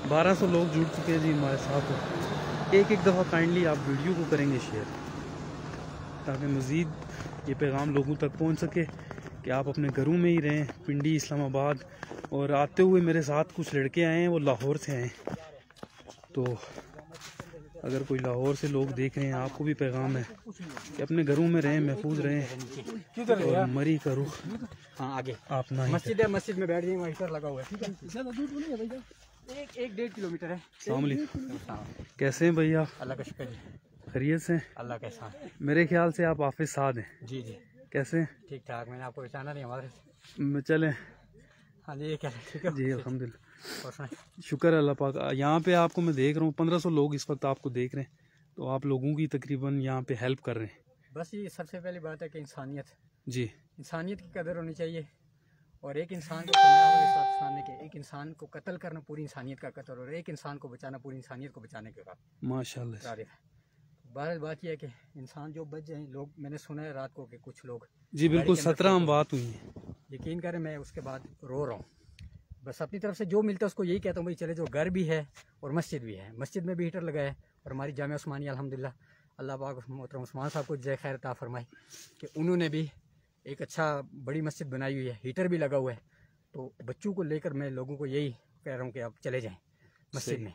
1200 लोग जुड़ चुके हैं जी हमारे साथ। एक दफ़ा काइंडली आप वीडियो को करेंगे शेयर ताकि मज़ीद ये पैगाम लोगों तक पहुंच सके कि आप अपने घरों में ही रहें। पिंडी, इस्लामाबाद, और आते हुए मेरे साथ कुछ लड़के आए हैं, वो लाहौर से आए हैं। तो अगर कोई लाहौर से लोग देख रहे हैं, आपको भी पैगाम है कि अपने घरों में रहें, महफूज रहें और मरी का रुख आगे आप ना मस्जिद है, मस्जिद में बैठ जाइए, वहीं पर लगा हुआ है। ठीक है, ज़्यादा दूर नहीं है भैया, 1-1.5 किलोमीटर है। अस्सलाम वालेकुम, कैसे हैं भैया? अल्लाह का शुक्र है। खैरियत से? अल्लाह का एहसान। मेरे ख्याल से आप हाफिज साद हैं? जी। कैसे? ठीक ठाक, मैंने आपको पहचाना नहीं हमारे। चलें। हाँ जी, क्या ठीक है जी, अल्हम्दुलिल्लाह, शुक्र अल्लाह पाक। यहाँ पे आपको मैं देख रहा हूँ 1500 लोग इस वक्त आपको देख रहे हैं, तो आप लोगों की तकरीबन यहाँ पे हेल्प कर रहे हैं। बस ये सबसे पहली बात है कि इंसानियत की कदर होनी चाहिए। और एक इंसान को सामने के एक इंसान को कत्ल करना पूरी इंसानियत का कत्ल, और एक इंसान को बचाना पूरी इंसानियत को बचाने के बाद माशाल्लाह। बात यह है कि इंसान जो बच जाए लोग, मैंने सुना है रात को कि कुछ लोग जी बिल्कुल 17 अमवात हुई है। यकीन करें मैं उसके बाद रो रहा हूँ। बस अपनी तरफ से जो मिलता है उसको यही कहता हूँ भाई चले, जो घर भी है और मस्जिद भी है, मस्जिद में भी हीटर लगा है। और हमारी जामिया उस्मानिया अल्हम्दुलिल्लाह, अल्लाह पाक मोहतरम उस्मान साहब को जय खैर अता फरमाए कि उन्होंने भी एक अच्छा बड़ी मस्जिद बनाई हुई है, हीटर भी लगा हुआ है। तो बच्चों को लेकर मैं लोगों को यही कह रहा हूँ कि आप चले जाएं मस्जिद में,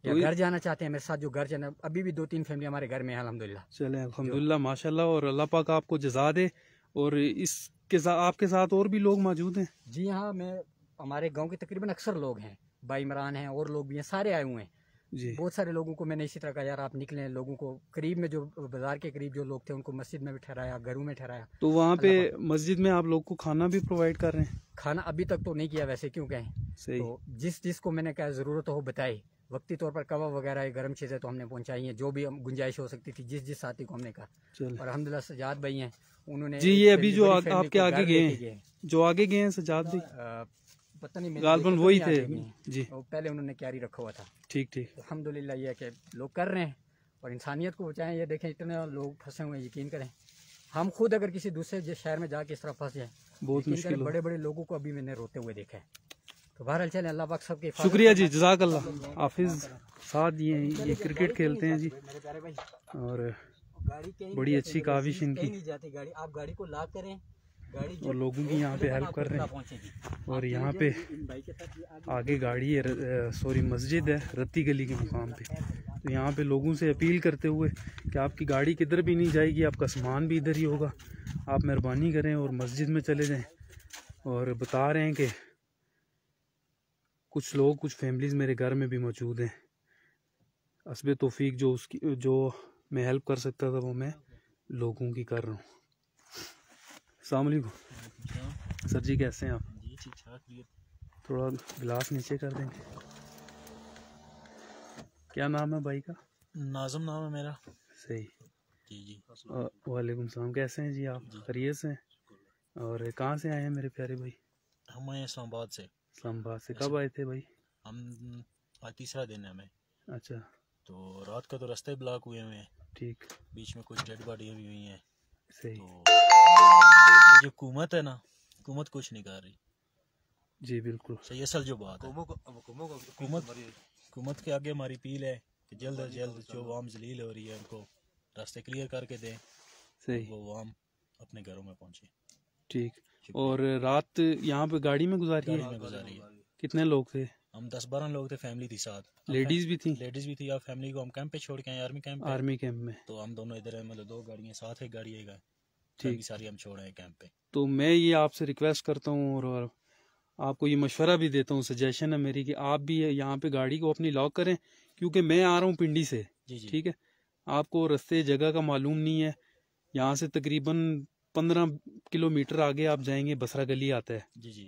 या घर जाना चाहते हैं मेरे साथ, जो घर जाना, अभी भी 2-3 फैमिली हमारे घर में है अल्हम्दुलिल्लाह। चले अल्हम्दुलिल्लाह, माशाल्लाह, और अल्लाह पाक आपको जज़ा दे। और इसके साथ आपके साथ और भी लोग मौजूद हैं? जी हाँ, हमारे गांव के तकरीबन अक्सर लोग हैं, भाई इमरान हैं और लोग भी हैं, सारे आए हुए हैं जी। बहुत सारे लोगों को मैंने इसी तरह का, यार आप निकलें, लोगों को करीब में जो बाजार के करीब जो लोग थे उनको मस्जिद में भी ठहराया, घरों में ठहराया। तो वहाँ पे मस्जिद में आप लोग को खाना भी प्रोवाइड कर रहे हैं? खाना अभी तक तो नहीं किया, वैसे क्यों कहें। तो जिसको मैंने कहा जरूरत हो बताई, वक्ती तौर पर कबाब वगैरह गर्म चीज़ें तो हमने पहुंचाई हैं, जो भी गुंजाइश हो सकती थी जिस साथी को हमने कहा। और अल्हम्दुलिल्लाह सजाद भाई हैं, उन्होंने जी ये अभी जो आपके आगे गए हैं, जो आगे गए हैं सजाद भाई, पता नहीं गालबन वही थे जी। पहले उन्होंने क्यारी रखा हुआ था। ठीक। अल्हम्दुलिल्लाह ये है कि लोग कर रहे हैं और इंसानियत को बचाएं। ये देखें इतने लोग फंसे हुए हैं, यकीन करें हम खुद अगर किसी दूसरे शहर में जाके इस तरह फंस जाए बहुत मुश्किल है। बड़े बड़े लोगों को अभी मैंने रोते हुए देखा है। तो बहरहाल चले, अल्लाह पाक सबके शुक्रिया जी, जज़ाकल्लाह। हाफिज साथ ये क्रिकेट खेलते हैं जी, और बड़ी अच्छी काविश इनकी, गाड़ी आप गाड़ी को लॉक करें, और लोगों की यहाँ पे हेल्प कर रहे हैं। और यहाँ पे आगे गाड़ी है, सॉरी मस्जिद है रत्ती गली के मुकाम पे। तो यहाँ पे लोगों से अपील करते हुए कि आपकी गाड़ी किधर भी नहीं जाएगी, आपका सामान भी इधर ही होगा, आप मेहरबानी करें और मस्जिद में चले जाएं। और बता रहे हैं कि कुछ लोग, कुछ फैमिलीज़ मेरे घर में भी मौजूद हैं। हस्बे तौफीक जो मैं हेल्प कर सकता था वो मैं लोगों की कर रहा हूँ। अस्सलाम वालेकुम सर जी, कैसे हैं आप? जी ठीक ठाक। थोड़ा गिलास नीचे कर देंगे। क्या नाम है भाई का? नाज़म नाम है मेरा। सही जी जी। वालेकुम सलाम, कैसे हैं जी आप? खैरियत से हैं? और कहाँ से आए हैं मेरे प्यारे भाई? हम आए इस्लामाबाद से। इस्लामाबाद से कब आए थे भाई? हम आज तीसरा दिन है हमें। अच्छा। तो रात का तो रास्ते ब्लॉक हुए हुए हैं। ठीक। बीच में कुछ डेड बॉडियाँ भी हुई हैं। सही। तो जो हुकूमत है ना, हुकूमत कुछ नहीं कर रही। जी बिल्कुल सही, असल जो बात है हुकूमत के आगे हमारी अपील है कि जल्द अज जल्द जो आवाम जलील हो रही है उनको रास्ते क्लियर करके दें। सही। वो आवाम अपने घरों में पहुंचे। ठीक। और रात यहाँ पे गाड़ी में गुजारी है? कितने लोग थे? हम 10-12 लोग थे, फैमिली थी साथ। लेडीज भी थी? लेडीज भी थी। आप फैमिली को हम कैंप पे छोड़ के आए, आर्मी कैंप पे। आर्मी कैंप में? तो हम दोनों इधर है, मतलब 2 गाड़ियाँ साथ, एक गाड़ी है, ठीक सारी हम छोड़ आए कैंप पे। तो मैं ये आपसे रिक्वेस्ट करता हूँ और आपको ये मशवरा भी देता हूँ, सजेशन है मेरी कि आप भी यहाँ पे गाड़ी को अपनी लॉक करें, क्योंकि मैं आ रहा हूँ पिंडी से। ठीक है, आपको रास्ते जगह का मालूम नहीं है। यहाँ से तकरीबन 15 किलोमीटर आगे आप जाएंगे, बसरा गली आता है।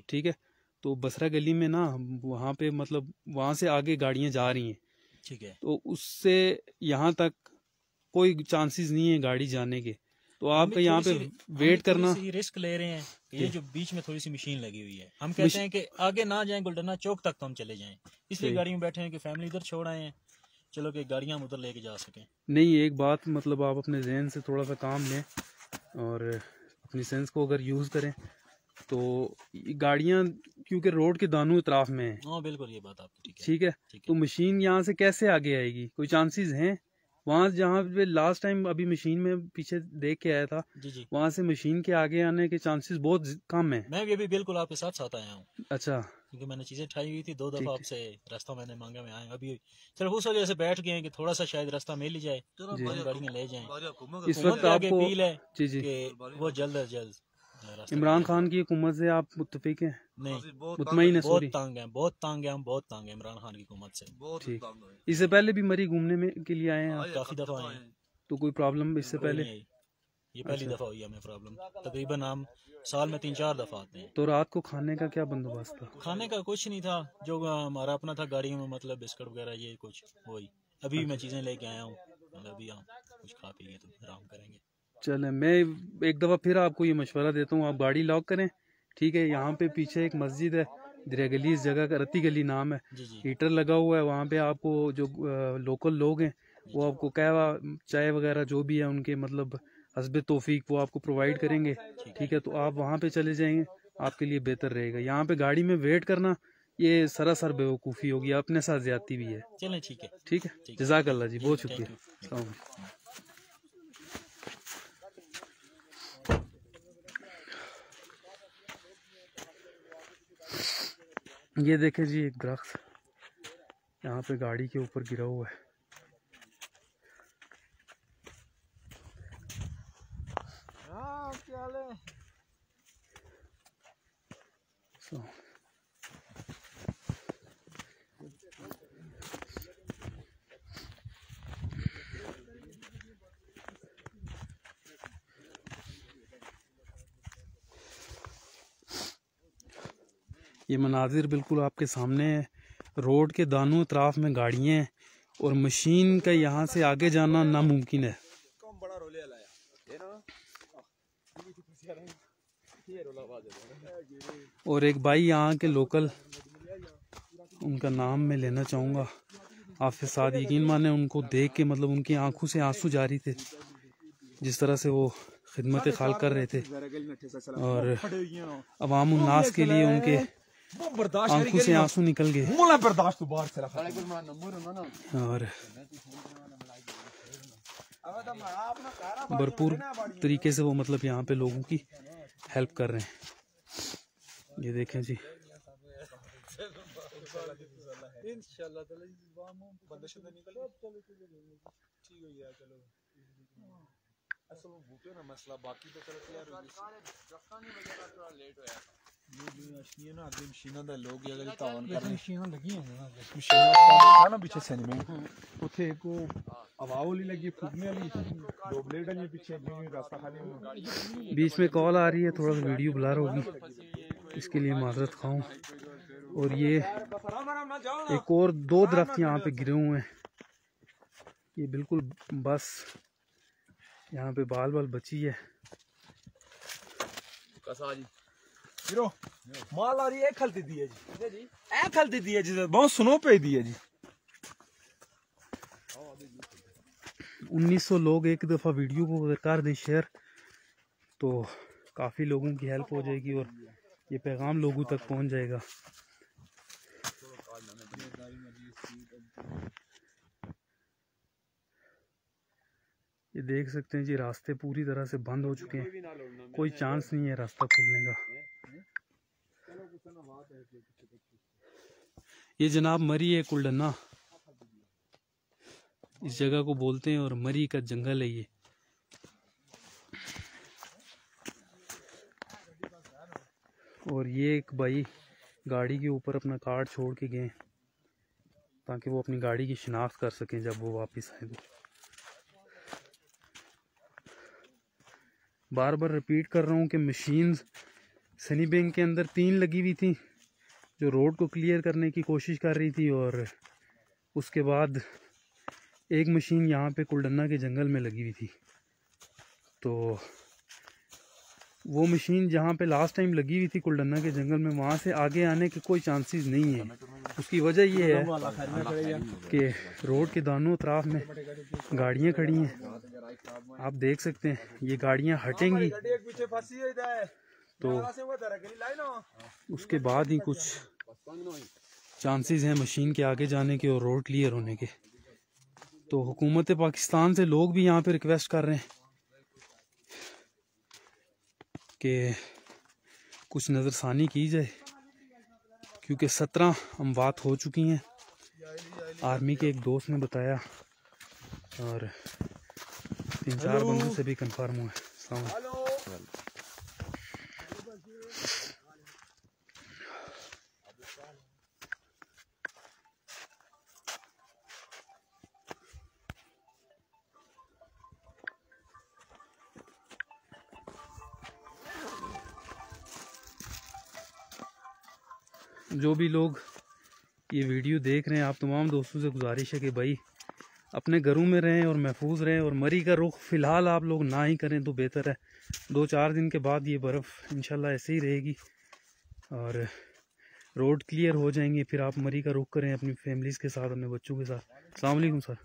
ठीक है, तो बसरा गली में ना वहाँ पे मतलब वहाँ से आगे गाड़ियाँ जा रही हैं। ठीक है, तो उससे यहाँ तक कोई चांसेस नहीं है गाड़ी जाने के। तो आपका यहाँ पे वेट करना, रिस्क ले रहे हैं। ये जो बीच में थोड़ी सी मशीन लगी हुई है, हम कहते हैं कि आगे ना जाएं, गुलडना चौक तक तो हम चले जाएं, इसलिए गाड़ी में बैठे हैं कि फैमिली इधर छोड़ आए हैं, चलो कि गाड़ियां हम उधर लेके जा सकें। नहीं, एक बात मतलब आप अपने जहन से थोड़ा सा काम लें और अपनी सेंस को अगर यूज करें तो गाड़ियां क्योंकि रोड के दानों इतराफ में है। हाँ बिल्कुल, ये बात आपकी ठीक है। तो मशीन यहाँ से कैसे आगे आएगी? कोई चांसेस हैं? वहाँ जहाँ पे लास्ट टाइम अभी मशीन में पीछे देख के आया था, वहाँ से मशीन के आगे आने के चांसेस बहुत कम है। मैं भी अभी बिल्कुल आपके साथ साथ आया हूँ। अच्छा। क्योंकि मैंने चीजें उठाई हुई थी, 2 दफा आपसे रास्ता मैंने मांगा, मैं आया अभी सिर्फ उस वजह से बैठ गए कि थोड़ा सा शायद रास्ता मिल ही जाए, गाड़ियाँ ले जाए। इस वक्त आपको अपील है कि वो जल्द अज जल्द इमरान खान की हुकूमत से आप मुत्तफिक हैं? नहीं, मुतमईन है? बहुत तंग है, बहुत तंग है, हम बहुत तंग है इमरान खान की हुकूमत से। ठीक। इससे पहले भी मरी घूमने में के लिए आए हैं आप? काफी दफा आए हैं। तो कोई प्रॉब्लम इससे पहले? ये पहली दफा हुई है हमें प्रॉब्लम। तकरीबन हम साल में 3-4 दफा आते हैं। तो रात को खाने का क्या बंदोबस्त था? खाने का कुछ नहीं था, जो हमारा अपना था गाड़ियों में, मतलब बिस्कुट वगैरह ये कुछ वही। अभी मैं चीजें लेके आया हूँ, मतलब अभी हम कुछ खा पी के तो आराम करेंगे। चले, मैं एक दफ़ा फिर आपको ये मशवरा देता हूँ, आप गाड़ी लॉक करें। ठीक है, यहाँ पे पीछे एक मस्जिद है, दरिया गली, इस जगह का रत्ती गली नाम है। हीटर लगा हुआ है वहाँ पे, आपको जो लोकल लोग हैं वो आपको कहवा चाय वगैरह जो भी है उनके मतलब हस्बे तौफीक वो आपको प्रोवाइड करेंगे। ठीक है, तो आप वहाँ पे चले जाएंगे, आपके लिए बेहतर रहेगा। यहाँ पे गाड़ी में वेट करना ये सरासर बेवकूफ़ी होगी, अपने साथ ज्यादती भी है। चलें, ठीक है। ठीक है, जज़ाकल्लाह जी, बहुत शुक्रिया। ये देखे जी, एक दरख्त यहाँ पे गाड़ी के ऊपर गिरा हुआ है। ये मनाजिर बिल्कुल आपके सामने है, रोड के दानों अतराफ में गाड़ियाँ हैं और मशीन का यहाँ से आगे जाना नामुमकिन है। और एक भाई यहाँ के लोकल, उनका नाम मैं लेना चाहूँगा, हाफिज साद यकीन माने उनको देख के मतलब उनकी आंखों से आंसू जारी थे, जिस तरह से वो खिदमत खाल कर रहे थे और अवाम उन्नास के लिए उनके आंखों से आंसू निकल गए। और भरपूर तरीके से वो मतलब यहाँ पे लोगों की हेल्प कर रहे हैं। ये देखें जी, बीच में कॉल आ रही है, थोड़ा सा वीडियो ब्लर होगी, इसके लिए माजरत खाऊं। और ये एक और 2 दरख्त यहाँ पे गिरे हुए हैं, ये बिल्कुल बस यहाँ पे बाल बाल बची है। माल आ रही है, खलती दी है जी, खलती दी है जी, बहुत सुनो पे दी है जी। 1900 लोग एक दफ़ा वीडियो को कर दें शेयर तो काफ़ी लोगों की हेल्प हो जाएगी और ये पैगाम लोगों तक पहुंच जाएगा। ये देख सकते हैं जी, रास्ते पूरी तरह से बंद हो चुके हैं, कोई चांस नहीं है रास्ता खुलने का। ये जनाब मरी है कुलडन्ना, इस जगह को बोलते हैं, और मरी का जंगल है ये। और ये एक भाई गाड़ी के ऊपर अपना कार्ड छोड़ के गए ताकि वो अपनी गाड़ी की शिनाख्त कर सकें जब वो वापस आए। तो बार बार रिपीट कर रहा हूँ कि मशीन्स सनी बैंक के अंदर 3 लगी हुई थी जो रोड को क्लियर करने की कोशिश कर रही थी, और उसके बाद एक मशीन यहाँ पे कुलडन्ना के जंगल में लगी हुई थी। तो वो मशीन जहाँ पे लास्ट टाइम लगी हुई थी कुलडन्ना के जंगल में, वहाँ से आगे आने के कोई चांसेस नहीं है। उसकी वजह ये है कि रोड के दानों अतराफ में गाड़ियाँ खड़ी हैं, आप देख सकते हैं। ये गाड़ियाँ हटेंगी तो उसके बाद ही कुछ चांसेस हैं मशीन के आगे जाने के और रोड क्लियर होने के। तो हुकूमत पाकिस्तान से लोग भी यहाँ पे रिक्वेस्ट कर रहे हैं कि कुछ नज़रसानी की जाए, क्योंकि 17 अमवात हो चुकी हैं, आर्मी के एक दोस्त ने बताया, और 3-4 बंदों से भी कंफर्म हुआ है। जो भी लोग ये वीडियो देख रहे हैं, आप तमाम दोस्तों से गुजारिश है कि भाई अपने घरों में रहें और महफूज रहें, और मरी का रुख फ़िलहाल आप लोग ना ही करें तो बेहतर है। 2-4 दिन के बाद ये बर्फ़ इंशाल्लाह ऐसे ही रहेगी और रोड क्लियर हो जाएंगे, फिर आप मरी का रुख करें अपनी फैमिलीज़ के साथ, अपने बच्चों के साथ। अस्सलाम वालेकुम सर,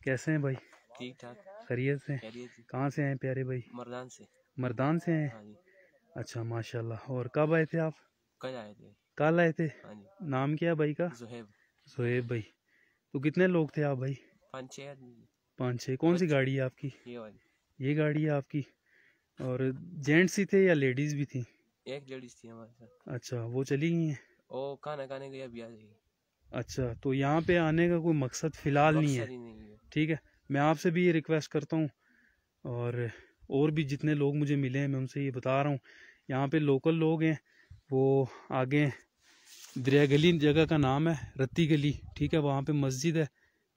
कैसे हैं भाई? ठीक ठाक, खैरियत से? कहाँ से हैं प्यारे भाई? मर्दान से। मर्दान से हैं? अच्छा माशाल्लाह। और कब आए थे आप? कल आए थे। कल आए थे? नाम क्या है भाई का? ज़ुहैब। ज़ुहैब भाई। तो कितने लोग थे आप भाई? 5-6। कौन सी गाड़ी है आपकी? ये वाली। ये गाड़ी है आपकी। और जेंट्स ही थे या लेडीज भी थी? एक लेडीज थी हमारे साथ। अच्छा, वो चली गई हैं? वो खाना खाने गई, अभी आ जाएगी। अच्छा, तो यहाँ पे आने का कोई मकसद फिलहाल नहीं है? ठीक है, मैं आपसे भी ये रिक्वेस्ट करता हूँ, और भी जितने लोग मुझे मिले हैं मैं उनसे ये बता रहा हूँ, यहाँ पे लोकल लोग हैं, वो आगे दरिया गली जगह का नाम है, रत्ती गली, ठीक है, वहाँ पे मस्जिद है,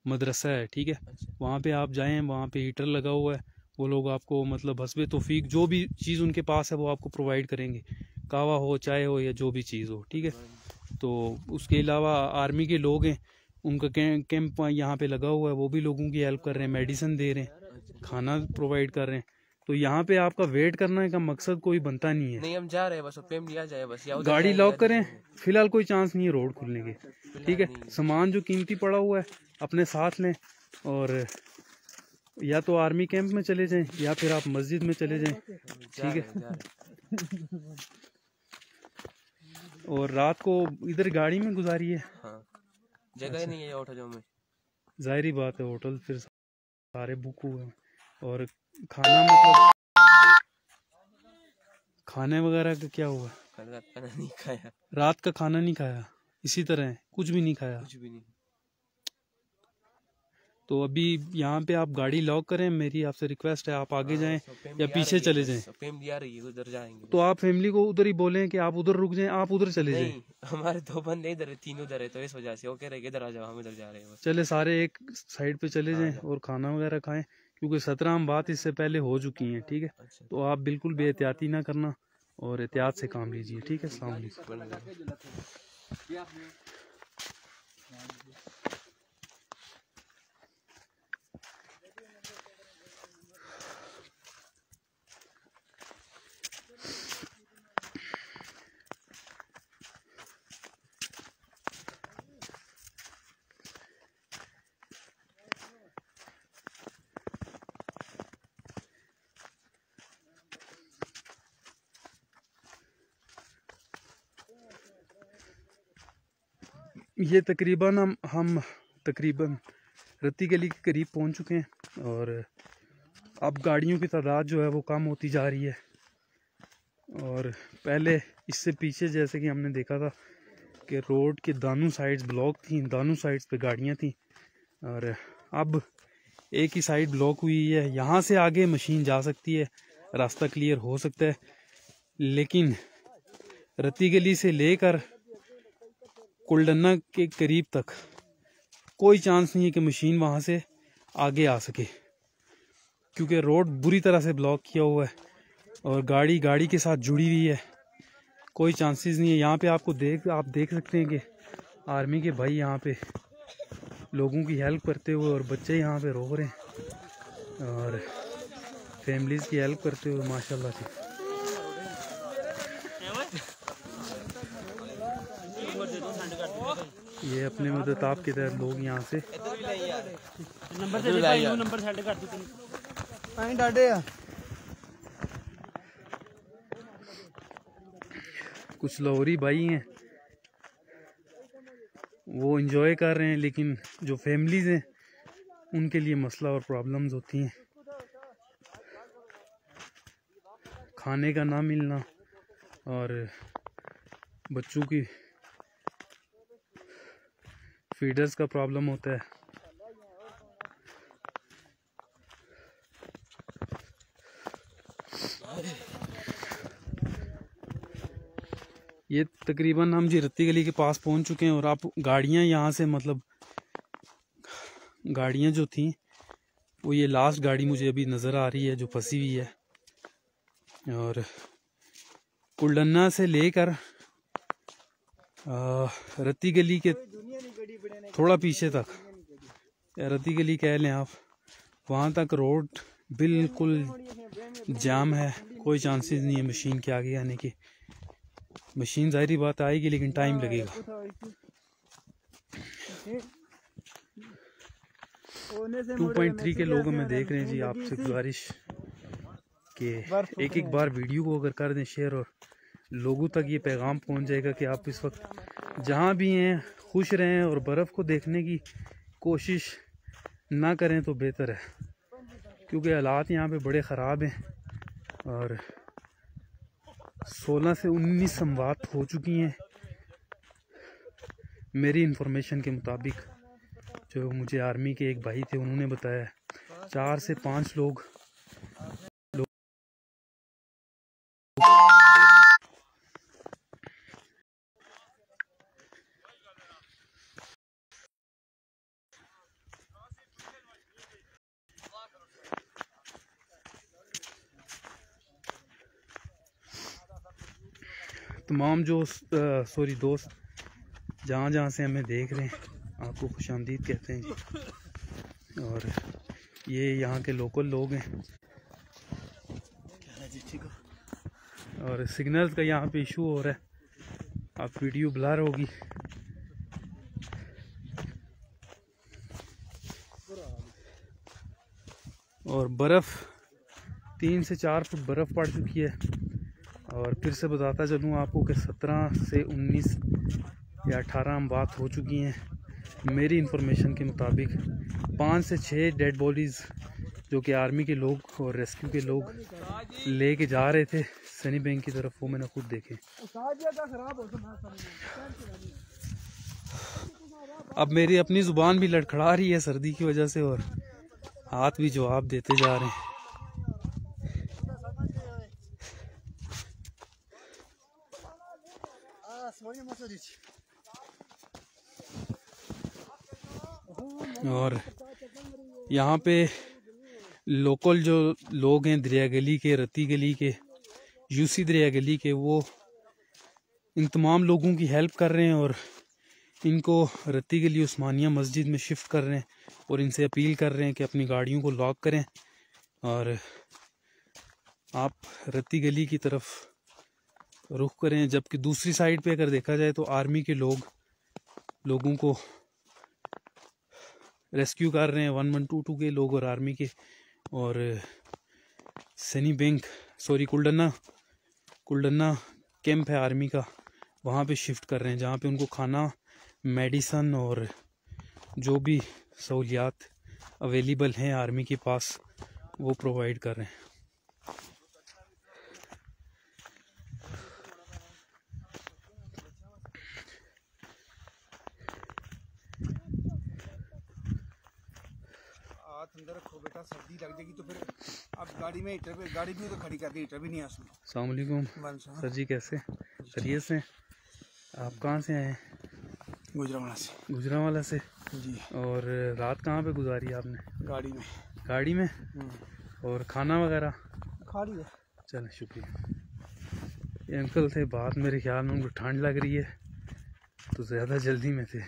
मदरसा है, ठीक है। वहाँ पे आप जाएं, वहाँ पे हीटर लगा हुआ है, वो लोग आपको मतलब हस्बे तौफीक जो भी चीज़ उनके पास है वो आपको प्रोवाइड करेंगे, कहवा हो, चाय हो, या जो भी चीज़ हो, ठीक है। तो उसके अलावा आर्मी के लोग हैं, उनका कैंप यहाँ पे लगा हुआ है, वो भी लोगों की हेल्प कर रहे हैं, मेडिसिन दे रहे हैं, खाना प्रोवाइड कर रहे हैं। तो यहाँ पे आपका वेट करने का मकसद कोई बनता नहीं है। नहीं, हम जा रहे हैं बस, फैमिली आ जाए बस, या उधर गाड़ी जाएंगे, लॉक या करें, देखेंगे। फिलहाल कोई चांस नहीं है रोड खुलने के, ठीक है। सामान जो कीमती पड़ा हुआ है अपने साथ लें, और या तो आर्मी कैंप में चले जाएं या फिर आप मस्जिद में चले जाएं, ठीक है। और रात को इधर गाड़ी में गुजारिए। हाँ, जगह ही नहीं है होटलों में। जाहिर बात है, होटल फिर सारे बुक हुए हैं। और खाना मतलब खाने वगैरह का क्या हुआ? कल रात खाना नहीं खाया। रात का खाना नहीं खाया, इसी तरह है, कुछ भी नहीं खाया। कुछ भी नहीं। तो अभी यहाँ पे आप गाड़ी लॉक करें, मेरी आपसे रिक्वेस्ट है, आप आगे जाएं या पीछे चले जाएं। फैमिली आ रही है, उधर जाएंगे। तो आप फैमिली को उधर ही बोलें कि आप उधर रुक जाएं, आप उधर चले जाएं। नहीं, हमारे 2 बंदे इधर है, 3 उधर है, तो इस वजह से वो कह रहे इधर आ जाओ, हम इधर जा रहे हैं बस। चले सारे एक साइड पे चले जाएं और खाना वगैरह खाएं, क्योंकि 17 बात इससे पहले हो चुकी है, ठीक है। तो आप बिल्कुल भी एहतियाती ना करना और एहतियात से काम लीजिए, ठीक है। अस्सलाम वालेकुम। ये तकरीबन हम तकरीबन रत्ती गली के करीब पहुंच चुके हैं, और अब गाड़ियों की तादाद जो है वो कम होती जा रही है। और पहले इससे पीछे जैसे कि हमने देखा था कि रोड के दानों साइड्स ब्लॉक थी, दानों साइड्स पे गाड़ियां थी, और अब एक ही साइड ब्लॉक हुई है। यहाँ से आगे मशीन जा सकती है, रास्ता क्लियर हो सकता है, लेकिन रत्ती गली से लेकर कुलडन्ना के करीब तक कोई चांस नहीं है कि मशीन वहाँ से आगे आ सके, क्योंकि रोड बुरी तरह से ब्लॉक किया हुआ है और गाड़ी के साथ जुड़ी हुई है। कोई चांसेस नहीं है। यहाँ पे आप देख सकते हैं कि आर्मी के भाई यहाँ पे लोगों की हेल्प करते हुए, और बच्चे यहाँ पे रो रहे हैं और फैमिलीज़ की हेल्प करते हुए, माशाल्लाह से। ये अपने मदद आपके तहत लोग यहाँ से नंबर सेंड कर दो। कुछ लाहौरी भाई हैं, वो एंजॉय कर रहे हैं, लेकिन जो फैमिलीज हैं उनके लिए मसला और प्रॉब्लम्स होती हैं। खाने का ना मिलना और बच्चों की फीडर्स का प्रॉब्लम होता है। ये तकरीबन हम जी रत्ती गली के पास पहुंच चुके हैं, और आप गाड़ियां यहाँ से मतलब गाड़ियां जो थी वो ये लास्ट गाड़ी मुझे अभी नज़र आ रही है जो फंसी हुई है, और कुलडन्ना से लेकर रत्ती गली के थोड़ा पीछे तक, या रत्ती गली कह लें आप, वहाँ तक रोड बिल्कुल जाम है। कोई चांसेस नहीं है मशीन के आगे आने की। मशीन जाहिर बात आएगी, लेकिन टाइम लगेगा। 2.3 के लोग हमें देख रहे हैं जी। आपसे गुजारिश कि एक बार वीडियो को अगर कर दें शेयर, और लोगों तक ये पैगाम पहुंच जाएगा कि आप इस वक्त जहां भी हैं खुश रहें, और बर्फ़ को देखने की कोशिश ना करें तो बेहतर है, क्योंकि हालात यहाँ पे बड़े ख़राब हैं। और 16 से 19 संवाद हो चुकी हैं मेरी इंफॉर्मेशन के मुताबिक। जो मुझे आर्मी के एक भाई थे उन्होंने बताया 4 से 5 लोग तमाम जो दोस्त जहाँ जहाँ से हमें देख रहे हैं आपको खुशामदीद कहते हैं जी। और ये यहाँ के लोकल लोग हैं और सिग्नल्स का यहाँ पे इशू हो रहा है, आप वीडियो ब्लर होगी। और बर्फ़ 3 से 4 फुट बर्फ़ पड़ चुकी है। और फिर से बताता चलूँ आपको कि 17 से 19 या 18 अमवात हो चुकी हैं। मेरी इंफॉर्मेशन के मुताबिक 5 से 6 डेड बॉडीज़ जो कि आर्मी के लोग और रेस्क्यू के लोग लेके जा रहे थे सनी बैंक की तरफ, वो मैंने खुद देखे। अब मेरी अपनी ज़ुबान भी लड़खड़ा रही है सर्दी की वजह से और हाथ भी जवाब देते जा रहे हैं। और यहाँ पे लोकल जो लोग हैं दरिया गली के, रत्ती गली के, यूसी दरिया गली के, वो इन तमाम लोगों की हेल्प कर रहे हैं और इनको रत्ती गली उस्मानिया मस्जिद में शिफ्ट कर रहे हैं और इनसे अपील कर रहे हैं कि अपनी गाड़ियों को लॉक करें और आप रत्ती गली की तरफ रुख करें। जबकि दूसरी साइड पे अगर देखा जाए तो आर्मी के लोगों को रेस्क्यू कर रहे हैं, 1122 के लोग और आर्मी के, और सनी बैंक कुलडन्ना कैंप है आर्मी का, वहाँ पे शिफ्ट कर रहे हैं जहाँ पे उनको खाना, मेडिसन और जो भी सहूलियात अवेलेबल हैं आर्मी के पास वो प्रोवाइड कर रहे हैं। अंदर रखो बेटा, सर्दी लग जाएगी तो फिर आप गाड़ी में हीटर पे, गाड़ी भी तो खड़ी करके हीटर भी नहीं आसू। अस्सलाम वालेकुम सर जी, कैसे खैरियत से? आप कहाँ से आए हैं? गुजरांवाला से जी। और रात कहाँ पे गुजारी आपने? गाड़ी में। और खाना वगैरह खा लिया? चलें, शुक्रिया। ये अंकल थे, बात मेरे ख्याल में उनको ठंड लग रही है तो ज़्यादा जल्दी में थे।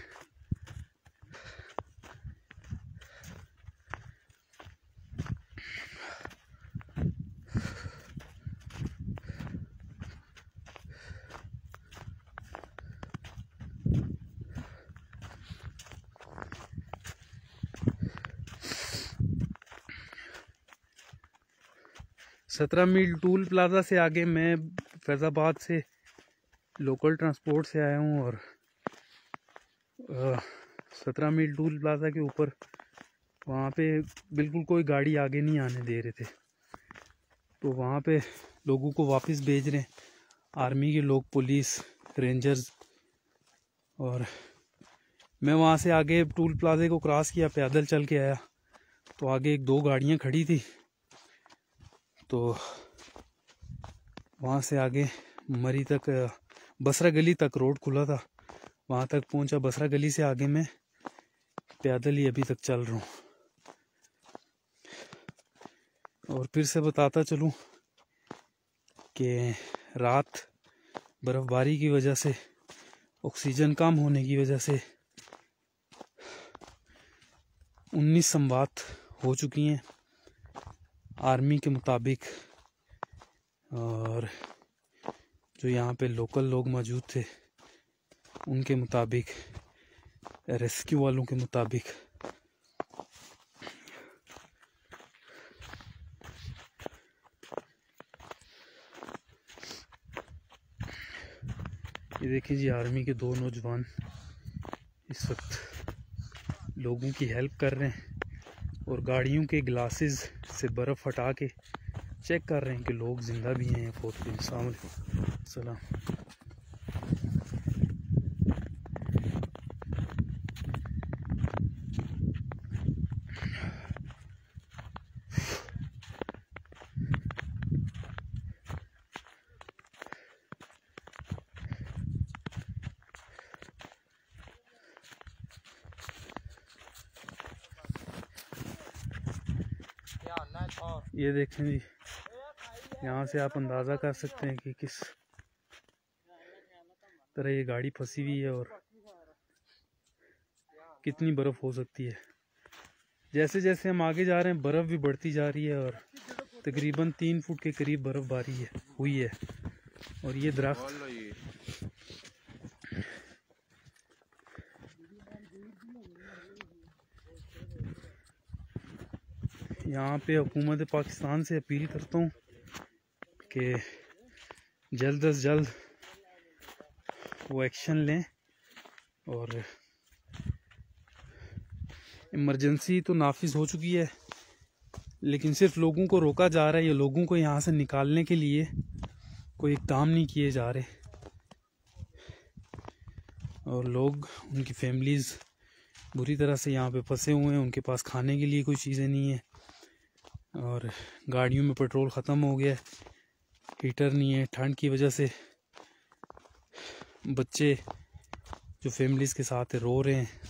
सत्रह मील टूल प्लाजा से आगे मैं फैज़ाबाद से लोकल ट्रांसपोर्ट से आया हूँ और 17 मील टूल प्लाजा के ऊपर वहाँ पे बिल्कुल कोई गाड़ी आगे नहीं आने दे रहे थे, तो वहाँ पे लोगों को वापस भेज रहे हैं आर्मी के लोग, पुलिस, रेंजर्स। और मैं वहाँ से आगे टूल प्लाजे को क्रॉस किया, पैदल चल के आया तो आगे 1-2 गाड़ियाँ खड़ी थी, तो वहाँ से आगे मरी तक, बसरा गली तक रोड खुला था, वहाँ तक पहुँचा। बसरा गली से आगे मैं पैदल ही अभी तक चल रहा हूँ। और फिर से बताता चलूँ कि रात बर्फ़बारी की वजह से, ऑक्सीजन कम होने की वजह से 19 अमवात हो चुकी हैं आर्मी के मुताबिक। और जो यहाँ पे लोकल लोग मौजूद थे उनके मुताबिक, रेस्क्यू वालों के मुताबिक। ये देखिए जी, आर्मी के 2 नौजवान इस वक्त लोगों की हेल्प कर रहे हैं और गाड़ियों के ग्लासेस से बर्फ़ हटा के चेक कर रहे हैं कि लोग ज़िंदा भी हैं या फौत भी। अस्सलाम वालेकुम। सलाम। ये देखें जी, यहाँ से आप अंदाज़ा कर सकते हैं कि किस तरह ये गाड़ी फंसी हुई है और कितनी बर्फ़ हो सकती है। जैसे जैसे हम आगे जा रहे हैं बर्फ़ भी बढ़ती जा रही है और तकरीबन 3 फुट के करीब बर्फ़बारी हुई है। और ये दरख्त यहाँ पे हुकूमत पाकिस्तान से अपील करता हूँ कि जल्द अज जल्द वो एक्शन लें। और इमरजेंसी तो नाफिज हो चुकी है, लेकिन सिर्फ लोगों को रोका जा रहा है, ये लोगों को यहाँ से निकालने के लिए कोई इक़दाम नहीं किए जा रहे। और लोग, उनकी फैमिलीज़ बुरी तरह से यहाँ पे फंसे हुए हैं, उनके पास खाने के लिए कोई चीज़ें नहीं है, और गाड़ियों में पेट्रोल ख़त्म हो गया है, हीटर नहीं है, ठंड की वजह से बच्चे जो फैमिलीज़ के साथ रो रहे हैं।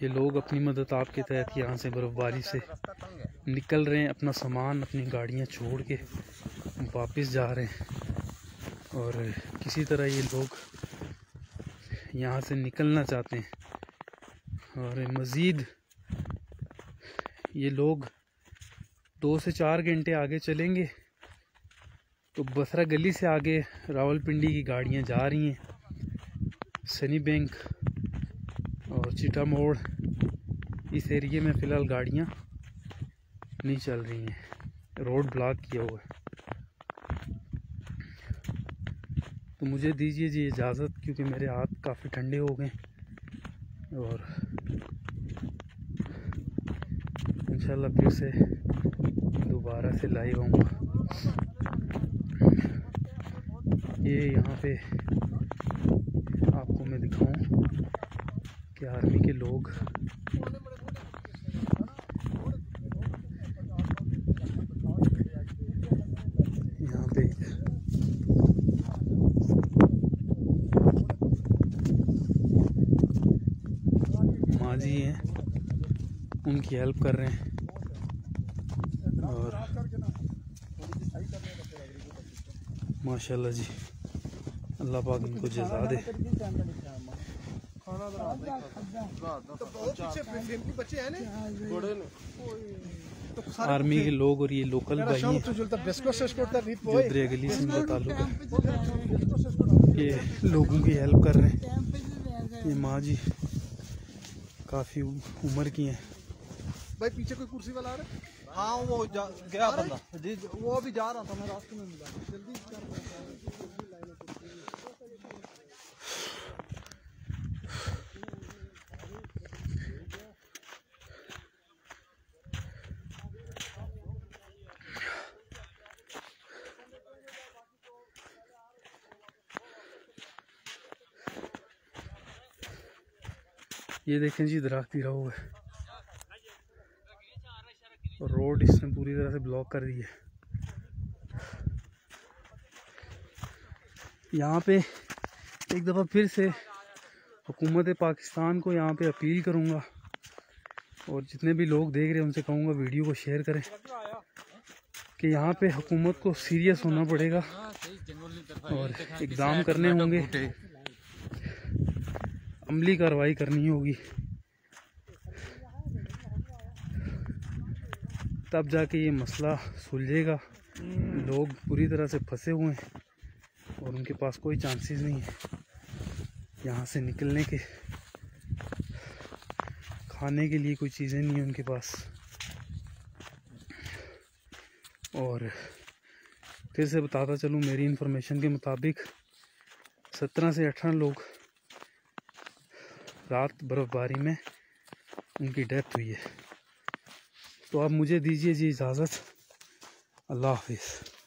ये लोग अपनी मदद आपके तहत यहाँ से बर्फ़बारी से निकल रहे हैं, अपना सामान, अपनी गाड़ियाँ छोड़ के वापस जा रहे हैं। और किसी तरह ये लोग यहाँ से निकलना चाहते हैं। और मज़ीद ये लोग 2 से 4 घंटे आगे चलेंगे तो बसरा गली से आगे रावलपिंडी की गाड़ियाँ जा रही हैं। सनी बैंक और चिटा मोड़ इस एरिए में फ़िलहाल गाड़ियाँ नहीं चल रही हैं, रोड ब्लॉक किया हुआ है। तो मुझे दीजिए जी इजाज़त, क्योंकि मेरे हाथ काफ़ी ठंडे हो गए और इंशाल्लाह फिर से दोबारा से लाइव आऊँगा। ये यहाँ पे आपको मैं दिखाऊं कि आर्मी के लोग यहाँ पे माँ जी हैं, उनकी हेल्प कर रहे हैं। और माशाल्लाह जी, अल्लाह पाक इनको जज़ा दे। आर्मी के लोग और ये लोकल भाई हैं जो द्रेगली से इनका ताल्लुक है, ये लोगों की हेल्प कर रहे हैं। ये माँ जी काफ़ी उम्र की हैं। भाई पीछे कोई कुर्सी वाला आ रहा है? हाँ वो गया बंदा जी, वो अभी जा रहा था, मैं रास्ते में मिला, जल्दी कर। ये देखें जी, दरख्त गिरा हुआ है और रोड इसने पूरी तरह से ब्लॉक कर दी है। यहाँ पे एक दफ़ा फिर से हुकूमत पाकिस्तान को यहाँ पे अपील करूँगा, और जितने भी लोग देख रहे हैं उनसे कहूँगा वीडियो को शेयर करें कि यहाँ पे हुकूमत को सीरियस होना पड़ेगा और इक़दाम करने होंगे, अमली कार्रवाई करनी होगी, तब जाके ये मसला सुलझेगा। लोग पूरी तरह से फंसे हुए हैं और उनके पास कोई चांसेस नहीं है यहाँ से निकलने के, खाने के लिए कोई चीज़ें नहीं है उनके पास। और फिर से बताता चलूँ, मेरी इन्फॉर्मेशन के मुताबिक 17 से 18 लोग रात बर्फ़बारी में उनकी डेथ हुई है। तो आप मुझे दीजिए जी इजाज़त। अल्लाह हाफिज़।